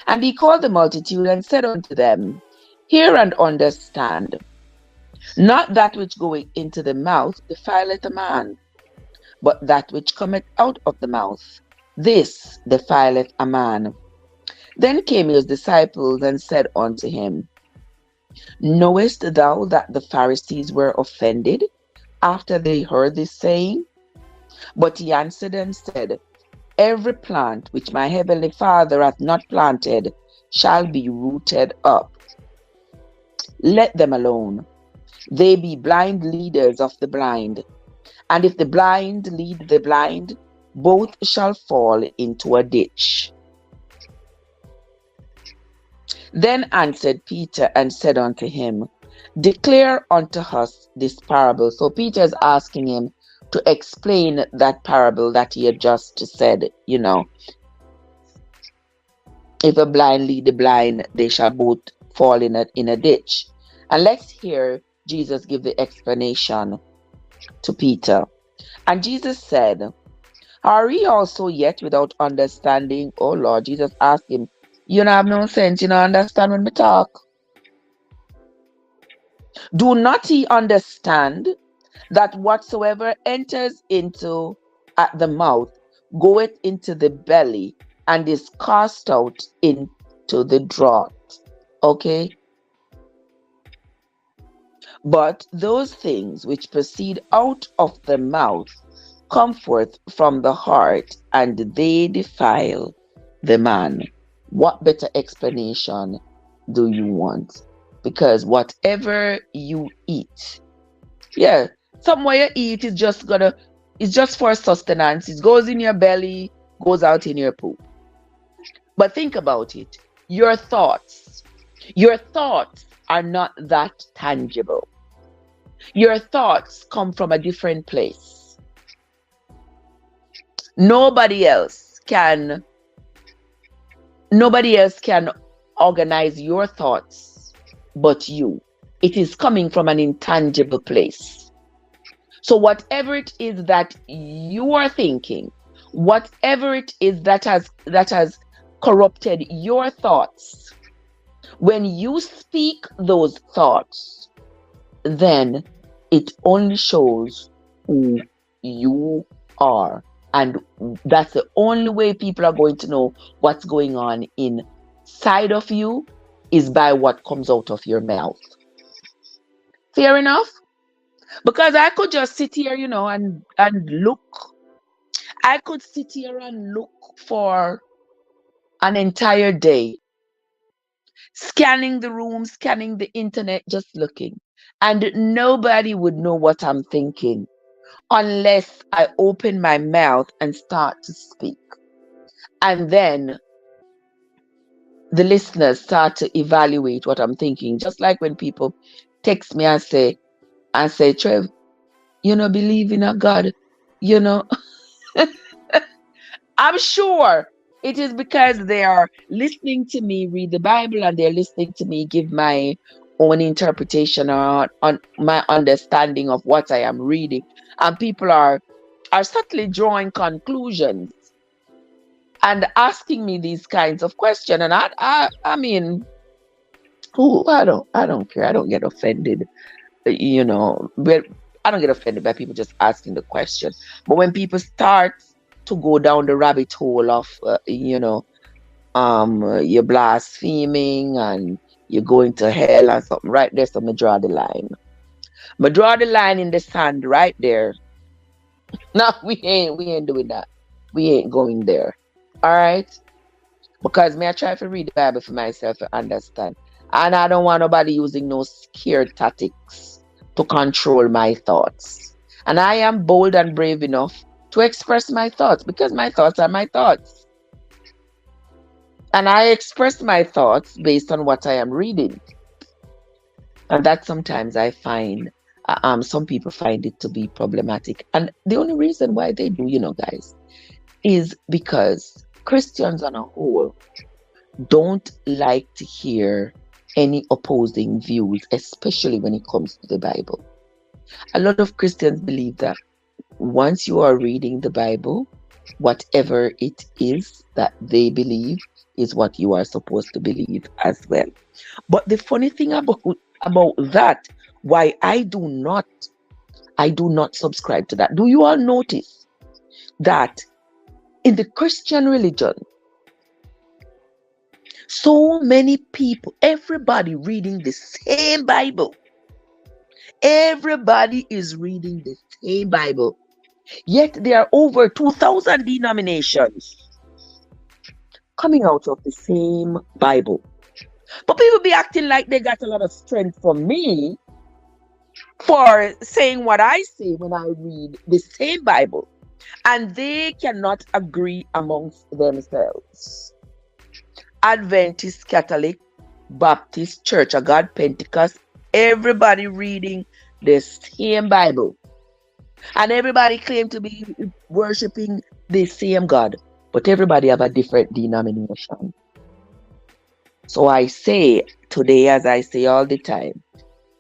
And he called the multitude and said unto them, hear and understand. Not that which goeth into the mouth defileth a man, but that which cometh out of the mouth, this defileth a man. Then came his disciples and said unto him, knowest thou that the Pharisees were offended after they heard this saying? But he answered and said, every plant which my heavenly Father hath not planted shall be rooted up. Let them alone. They be blind leaders of the blind. And if the blind lead the blind, both shall fall into a ditch. Then answered Peter and said unto him, declare unto us this parable. So Peter is asking him to explain that parable that he had just said, you know. If a blind lead the blind, they shall both fall in a ditch. And let's hear Jesus give the explanation to Peter. And Jesus said, are ye also yet without understanding? Oh Lord, Jesus asked him, you don't have no sense, you don't understand when we talk. Do not ye understand that whatsoever enters into at the mouth goeth into the belly and is cast out into the draught? Okay? But those things which proceed out of the mouth come forth from the heart, and they defile the man. What better explanation do you want? Because whatever you eat, yeah, somewhere you eat is just for sustenance. It goes in your belly, goes out in your poop. But think about it. Your thoughts are not that tangible. Your thoughts come from a different place. Nobody else can organize your thoughts but you. It is coming from an intangible place. So whatever it is that you are thinking, whatever it is that has corrupted your thoughts, when you speak those thoughts, then it only shows who you are. And that's the only way people are going to know what's going on inside of you, is by what comes out of your mouth. Fair enough? Because I could just sit here, and look. I could sit here and look for an entire day, scanning the room, scanning the internet, just looking. And nobody would know what I'm thinking unless I open my mouth and start to speak. And then the listeners start to evaluate what I'm thinking. Just like when people text me and say, Trev, believe in a God, you know. I'm sure it is because they are listening to me read the Bible, and they're listening to me give my own interpretation on my understanding of what I am reading. And people are subtly drawing conclusions and asking me these kinds of questions. And I mean, I don't care. I don't get offended, but I don't get offended by people just asking the question. But when people start to go down the rabbit hole of, you're blaspheming and you're going to hell and something right there, so me draw the line. Me draw the line in the sand right there. No, we ain't doing that. We ain't going there. All right? Because me I try to read the Bible for myself to understand. And I don't want nobody using no scared tactics to control my thoughts. And I am bold and brave enough to express my thoughts, because my thoughts are my thoughts. And I express my thoughts based on what I am reading. And that sometimes I find, some people find it to be problematic. And the only reason why they do, guys, is because Christians on a whole don't like to hear any opposing views, especially when it comes to the Bible. A lot of Christians believe that once you are reading the Bible, whatever it is that they believe is what you are supposed to believe as well. But the funny thing about that, why I do not subscribe to that. Do you all notice that in the Christian religion, so many people, everybody reading the same Bible. Everybody is reading the same Bible. Yet there are over 2,000 denominations coming out of the same Bible. But people be acting like they got a lot of strength from me for saying what I say when I read the same Bible. And they cannot agree amongst themselves. Adventist, Catholic, Baptist, Church of God, Pentecost, everybody reading the same Bible. And everybody claim to be worshiping the same God. But everybody have a different denomination. So I say today, as I say all the time,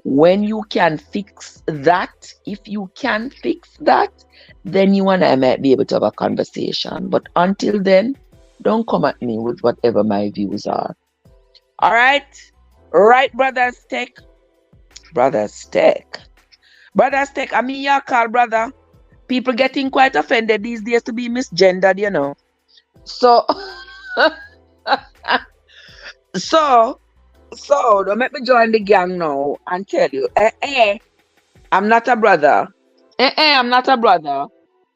when you can fix that, if you can fix that, then you and I might be able to have a conversation. But until then, don't come at me with whatever my views are. All right? Right, Brother Steck? Brother Steck. Brother Steck, I mean, you call brother. People getting quite offended these days to be misgendered, So, so don't make me join the gang now and tell you, I'm not a brother. I'm not a brother.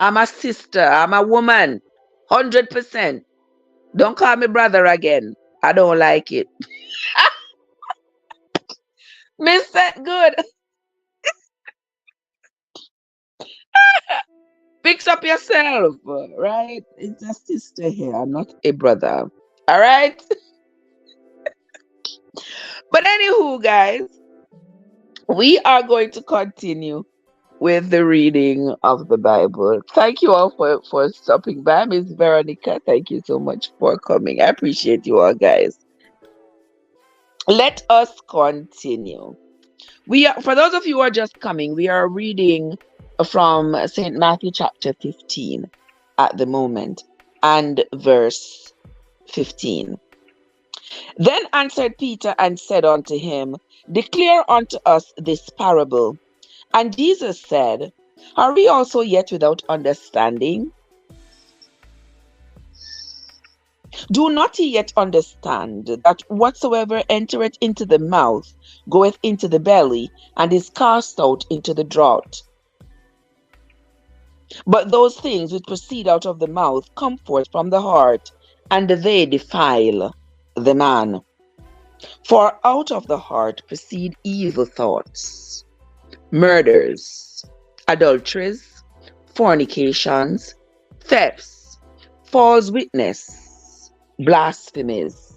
I'm a sister. I'm a woman. 100%. Don't call me brother again. I don't like it. Miss that good. Fix up yourself, right? It's a sister here. I'm not a brother. All right? But anywho, guys, we are going to continue with the reading of the Bible. Thank you all for stopping by. Miss Veronica, thank you so much for coming. I appreciate you all, guys. Let us continue. For those of you who are just coming, we are reading from St. Matthew chapter 15 at the moment, and verse 15. Then answered Peter and said unto him, Declare unto us this parable. And Jesus said, Are we also yet without understanding? Do not ye yet understand that whatsoever entereth into the mouth goeth into the belly, and is cast out into the draught? But those things which proceed out of the mouth come forth from the heart, and they defile the man. For out of the heart proceed evil thoughts, murders, adulteries, fornications, thefts, false witness, blasphemies.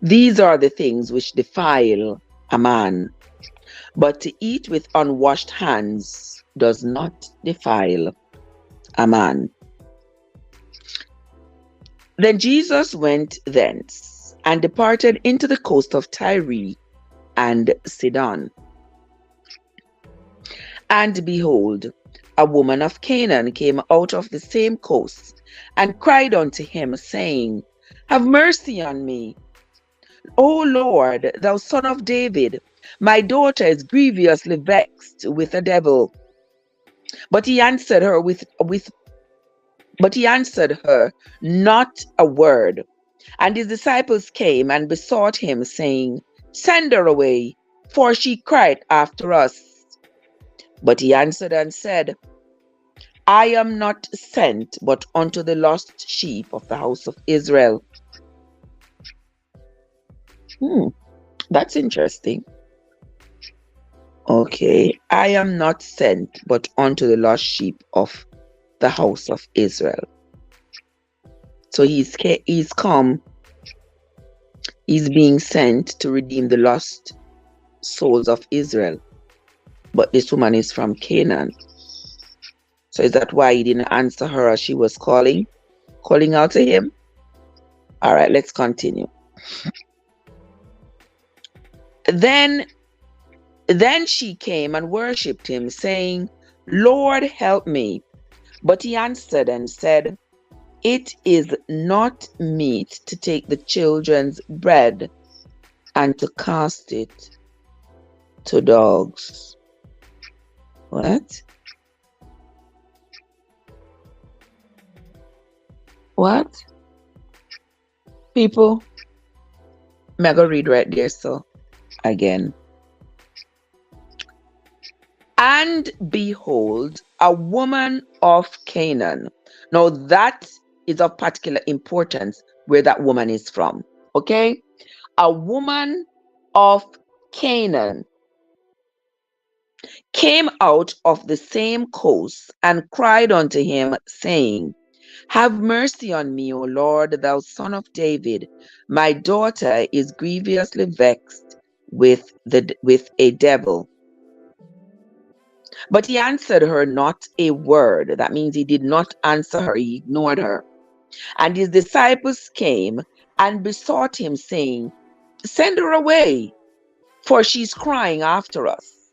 These are the things which defile a man. But to eat with unwashed hands does not defile a man. Then Jesus went thence and departed into the coast of Tyre and Sidon. And behold, a woman of Canaan came out of the same coast and cried unto him, saying, Have mercy on me, O Lord, thou son of David. My daughter is grievously vexed with a devil. But he answered her not a word. And his disciples came and besought him, saying, Send her away, for she cried after us. But he answered and said, I am not sent but unto the lost sheep of the house of Israel. That's interesting. Okay, I am not sent but unto the lost sheep of the house of Israel. So he's come, he's being sent to redeem the lost souls of Israel. But this woman is from Canaan. So is that why he didn't answer her as she was calling out to him? All right, let's continue. Then she came and worshipped him, saying, Lord, help me. But he answered and said, It is not meet to take the children's bread and to cast it to dogs. What? What? People, I'm going to read right there, so again. And behold, a woman of Canaan. Now that is of particular importance where that woman is from. Okay? A woman of Canaan came out of the same coast and cried unto him, saying, Have mercy on me, O Lord, thou son of David. My daughter is grievously vexed with a devil. But he answered her not a word. That means he did not answer her. He ignored her. And his disciples came and besought him, saying, Send her away, for she's crying after us.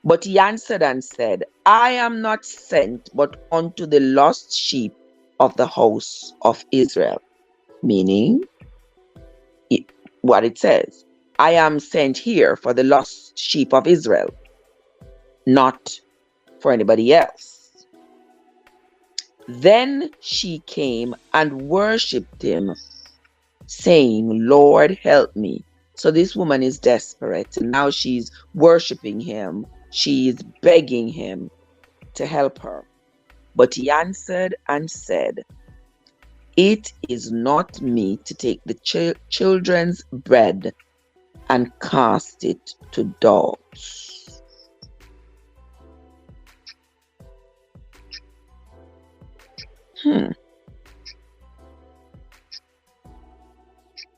But he answered and said, I am not sent but unto the lost sheep of the house of Israel. Meaning, what it says, I am sent here for the lost sheep of Israel, not for anybody else. Then she came and worshipped him, saying, Lord, help me. So this woman is desperate. Now she's worshiping him. She's begging him to help her. But he answered and said, It is not meet to take the children's bread and cast it to dogs.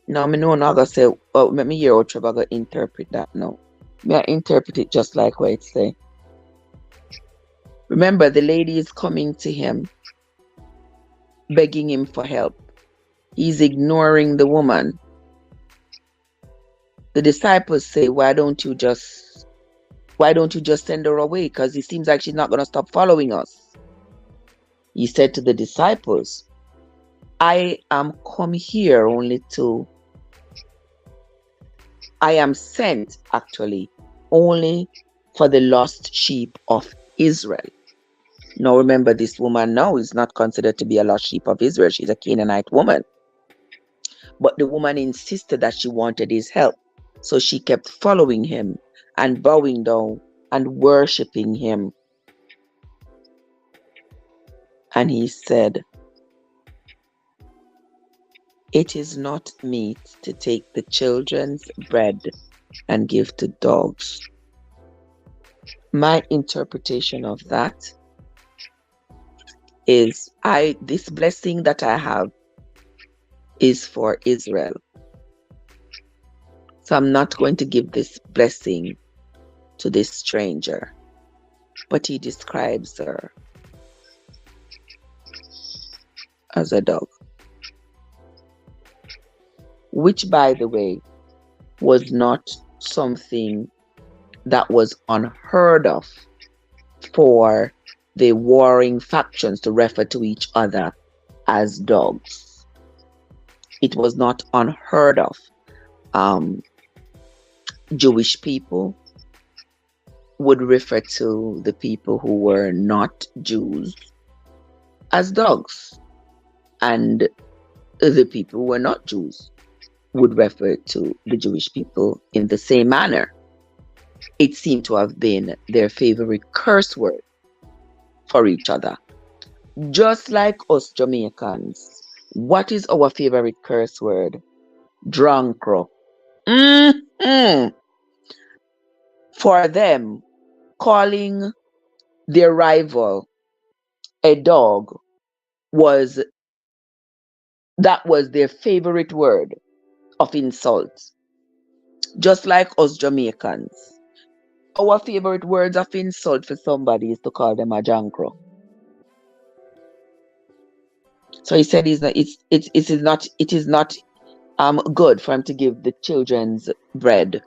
Now, I know not gonna say, well, let me hear how Trevor gonna interpret that now. May I interpret it just like what it say? Remember, the lady is coming to him, begging him for help. He's ignoring the woman. The disciples say, why don't you just send her away? Because it seems like she's not going to stop following us. He said to the disciples, I am sent actually only for the lost sheep of Israel. Now remember, this woman now is not considered to be a lost sheep of Israel. She's a Canaanite woman. But the woman insisted that she wanted his help. So she kept following him and bowing down and worshiping him. And he said, it is not meet to take the children's bread and give to dogs. My interpretation of that is this blessing that I have is for Israel. So I'm not going to give this blessing to this stranger. But he describes her as a dog. Which, by the way, was not something that was unheard of for the warring factions to refer to each other as dogs. It was not unheard of. Jewish people would refer to the people who were not Jews as dogs, and the people who were not Jews would refer to the Jewish people in the same manner. It seemed to have been their favorite curse word for each other. Just like us Jamaicans, what is our favorite curse word? Drunkro. For them, calling their rival a dog was their favorite word of insult. Just like us Jamaicans, our favorite words of insult for somebody is to call them a jankro. So he said it is not good for him to give the children's bread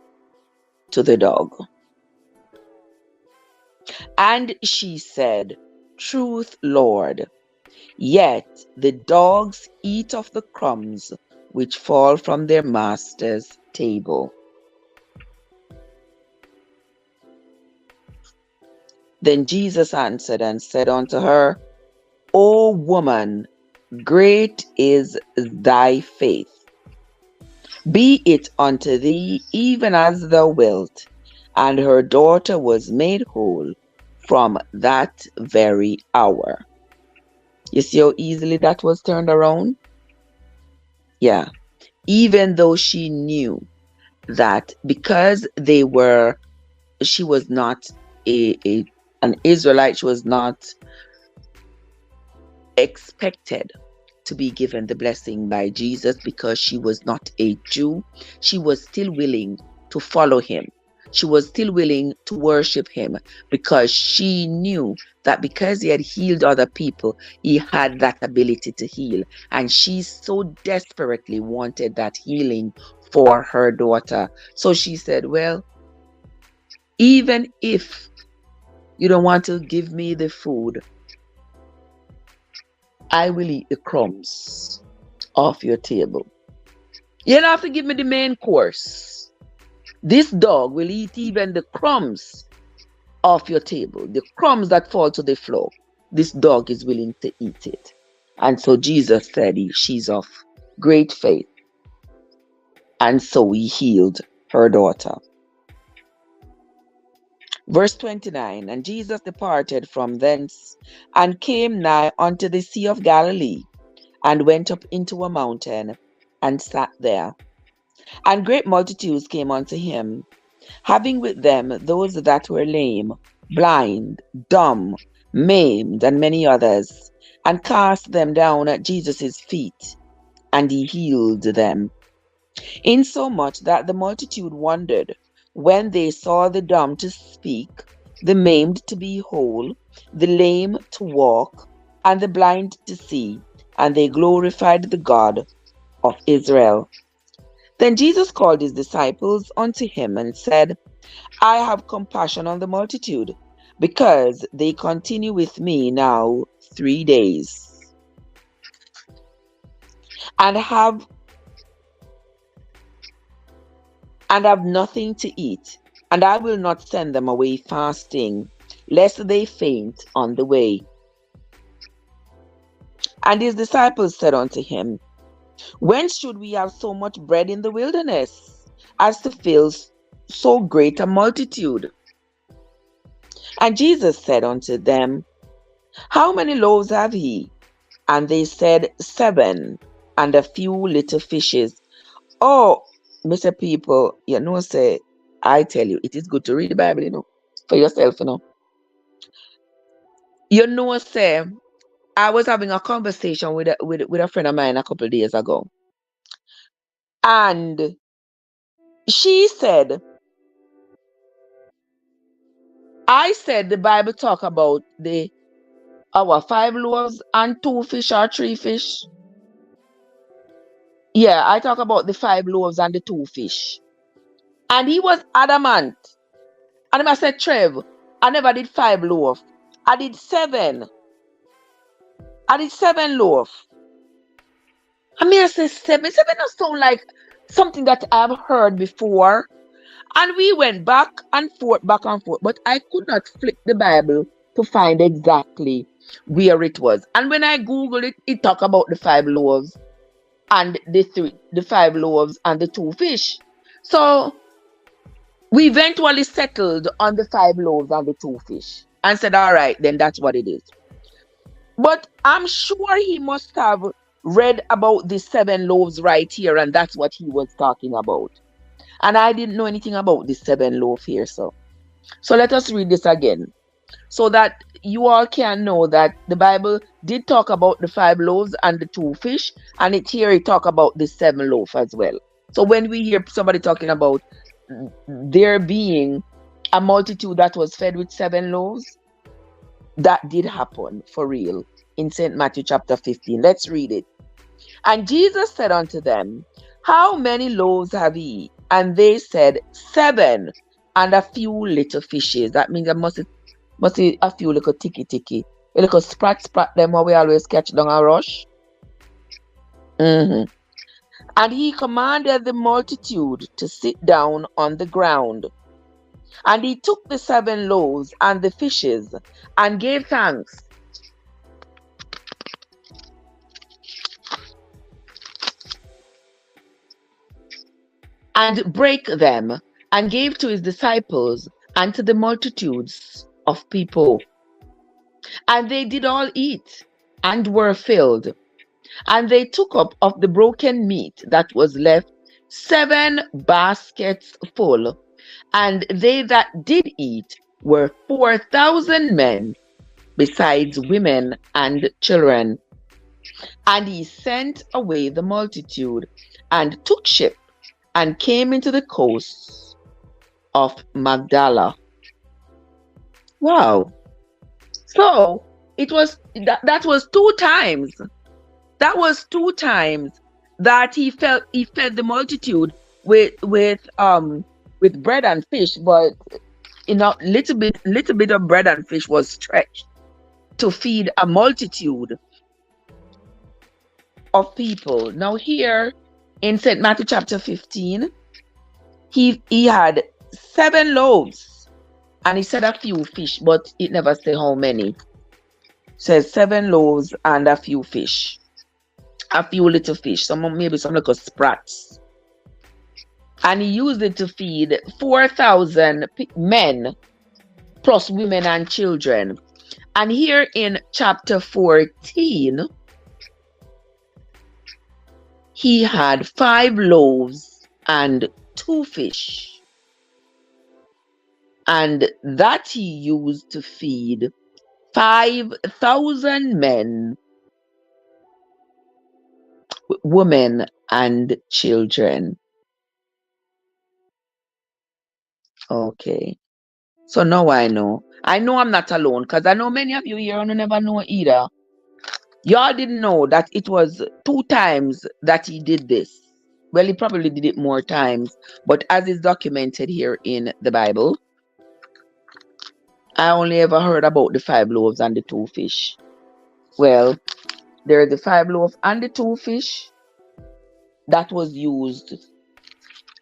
to the dog. And she said, truth, Lord, yet the dogs eat of the crumbs which fall from their master's table. Then Jesus answered and said unto her, O woman, great is thy faith. Be it unto thee even as thou wilt. And her daughter was made whole from that very hour. You see how easily that was turned around? Yeah. Even though she knew that because she was not an Israelite, she was not expected to be given the blessing by Jesus because she was not a Jew, she was still willing to follow him. She was still willing to worship him because she knew that because he had healed other people, he had that ability to heal. And she so desperately wanted that healing for her daughter. So she said, well, even if you don't want to give me the food, I will eat the crumbs off your table. You don't have to give me the main course. This dog will eat even the crumbs off your table, the crumbs that fall to the floor. This dog is willing to eat it. And so Jesus said she's of great faith. And so he healed her daughter. Verse 29, and Jesus departed from thence and came nigh unto the Sea of Galilee, and went up into a mountain and sat there. And great multitudes came unto him, having with them those that were lame, blind, dumb, maimed, and many others, and cast them down at Jesus' feet, and he healed them. Insomuch that the multitude wondered when they saw the dumb to speak, the maimed to be whole, the lame to walk, and the blind to see, and they glorified the God of Israel. Then Jesus called his disciples unto him and said, I have compassion on the multitude, because they continue with me now 3 days, and have nothing to eat, and I will not send them away fasting, lest they faint on the way. And his disciples said unto him, Whence should we have so much bread in the wilderness, as to fill so great a multitude? And Jesus said unto them, How many loaves have ye? And they said, 7, and a few little fishes. Oh, Mr. People, say, I tell you, it is good to read the Bible, for yourself, Say, I was having a conversation with a friend of mine a couple of days ago. And she said, I said the Bible talk about our 5 loaves and 2 fish or 3 fish. Yeah, I talk about the 5 loaves and the 2 fish. And he was adamant. And I said, Trev, I never did 5 loaves. I did 7. I did 7 loaves. I say 7. 7 doesn't sound like something that I've heard before. And we went back and forth. But I could not flip the Bible to find exactly where it was. And when I Googled it, it talked about the 5 loaves and the 5 loaves and the 2 fish. So we eventually settled on the 5 loaves and the 2 fish and said, all right, then that's what it is. But I'm sure he must have read about the 7 loaves right here, and that's what he was talking about. And I didn't know anything about the 7 loaf here. So let us read this again, so that you all can know that the Bible did talk about the 5 loaves and the 2 fish, and it talk about the 7 loaf as well. So when we hear somebody talking about there being a multitude that was fed with 7 loaves, that did happen for real in St. Matthew chapter 15. Let's read it. And Jesus said unto them, How many loaves have ye? And they said, 7, and a few little fishes. That means there must be a few little ticky. A little sprat them what we always catch down a rush. And he commanded the multitude to sit down on the ground. And he took the 7 loaves and the fishes, and gave thanks. And brake them, and gave to his disciples, and to the multitudes of people. And they did all eat, and were filled. And they took up of the broken meat that was left 7 baskets full. And they that did eat were 4,000 men, besides women and children. And he sent away the multitude, and took ship, and came into the coasts of Magdala. Wow. So it was that was 2 times. That was 2 times that he fed the multitude with bread and fish, but little bit of bread and fish was stretched to feed a multitude of people. Now here in St. Matthew chapter 15, he had 7 loaves, and he said a few fish, but it never said how many. It says 7 loaves and a few fish. A few little fish, maybe some little sprats. And he used it to feed 4,000 men, plus women and children. And here in chapter 14, he had 5 loaves and 2 fish. And that he used to feed 5,000 men, women and children. Okay. So now I know. I know I'm not alone, because I know many of you here who never know either. Y'all didn't know that it was 2 times that he did this. Well, he probably did it more times, but as is documented here in the Bible, I only ever heard about the 5 loaves and the 2 fish. Well, there are the 5 loaves and the 2 fish that was used.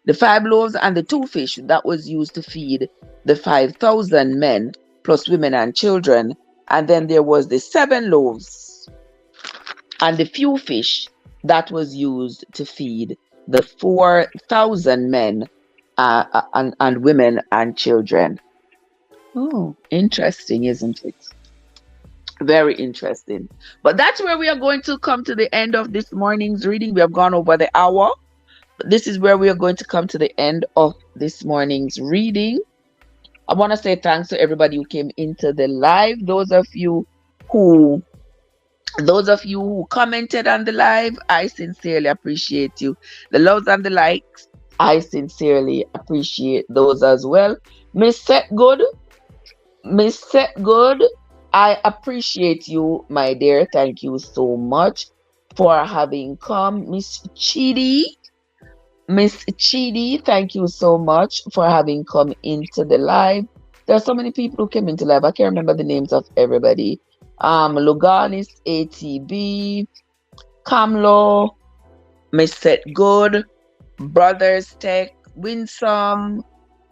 The 5 loaves and the 2 fish that was used to feed the 5,000 men, plus women and children. And then there was the 7 loaves and the few fish that was used to feed the 4,000 men and women and children. Oh, interesting, isn't it? Very interesting. But that's where we are going to come to the end of this morning's reading. We have gone over the hour. This is where we are going to come to the end of this morning's reading. I want to say thanks to everybody who came into the live. Those of you who commented on the live, I sincerely appreciate you. The loves and the likes, I sincerely appreciate those as well. Miss Set Good, I appreciate you, my dear. Thank you so much for having come. Miss Chidi, thank you so much for having come into the live. There are so many people who came into live. I can't remember the names of everybody. Luganis, ATB, Camlo, Miss Set Good, Brothers Tech, Winsome,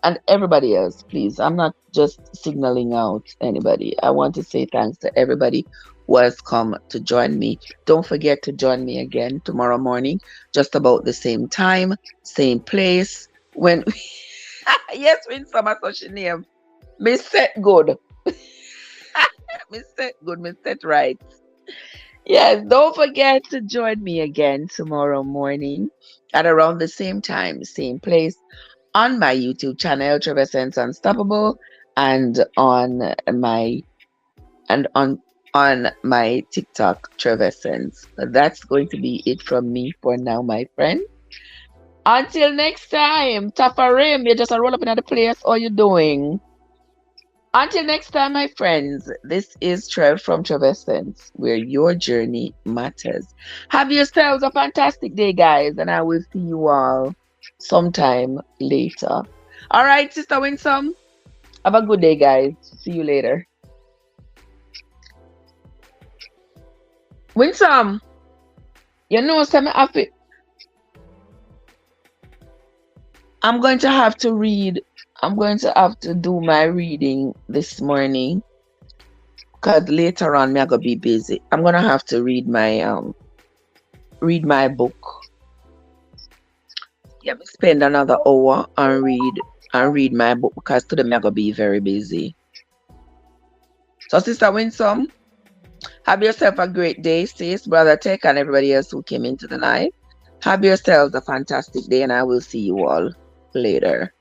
and everybody else. Please, I'm not just signaling out anybody. I want to say thanks to everybody who has come to join me. Don't forget to join me again tomorrow morning, just about the same time, same place. When yes, Winsome, I saw your name. Miss Set Good. Miss Set Good, Miss Set Right. Yes, don't forget to join me again tomorrow morning at around the same time, same place, on my YouTube channel, Trevessence Unstoppable, and on my TikTok, Trevessence. That's going to be it from me for now, my friend. Until next time, Tafarim, you just roll up in the place. How you doing? Until next time, my friends, this is Trev from Trevessence, where your journey matters. Have yourselves a fantastic day, guys, and I will see you all sometime later. All right, Sister Winsome, have a good day, guys. See you later. Winsome, you know, I'm going to have to read. I'm going to have to do my reading this morning, because later on I'm gonna be busy. I'm gonna have to read my book. Yeah, spend another hour and read my book, because today I'm gonna be very busy. So, Sister Winsome, have yourself a great day, sis, Brother Tech, and everybody else who came into the live. Have yourselves a fantastic day, and I will see you all later.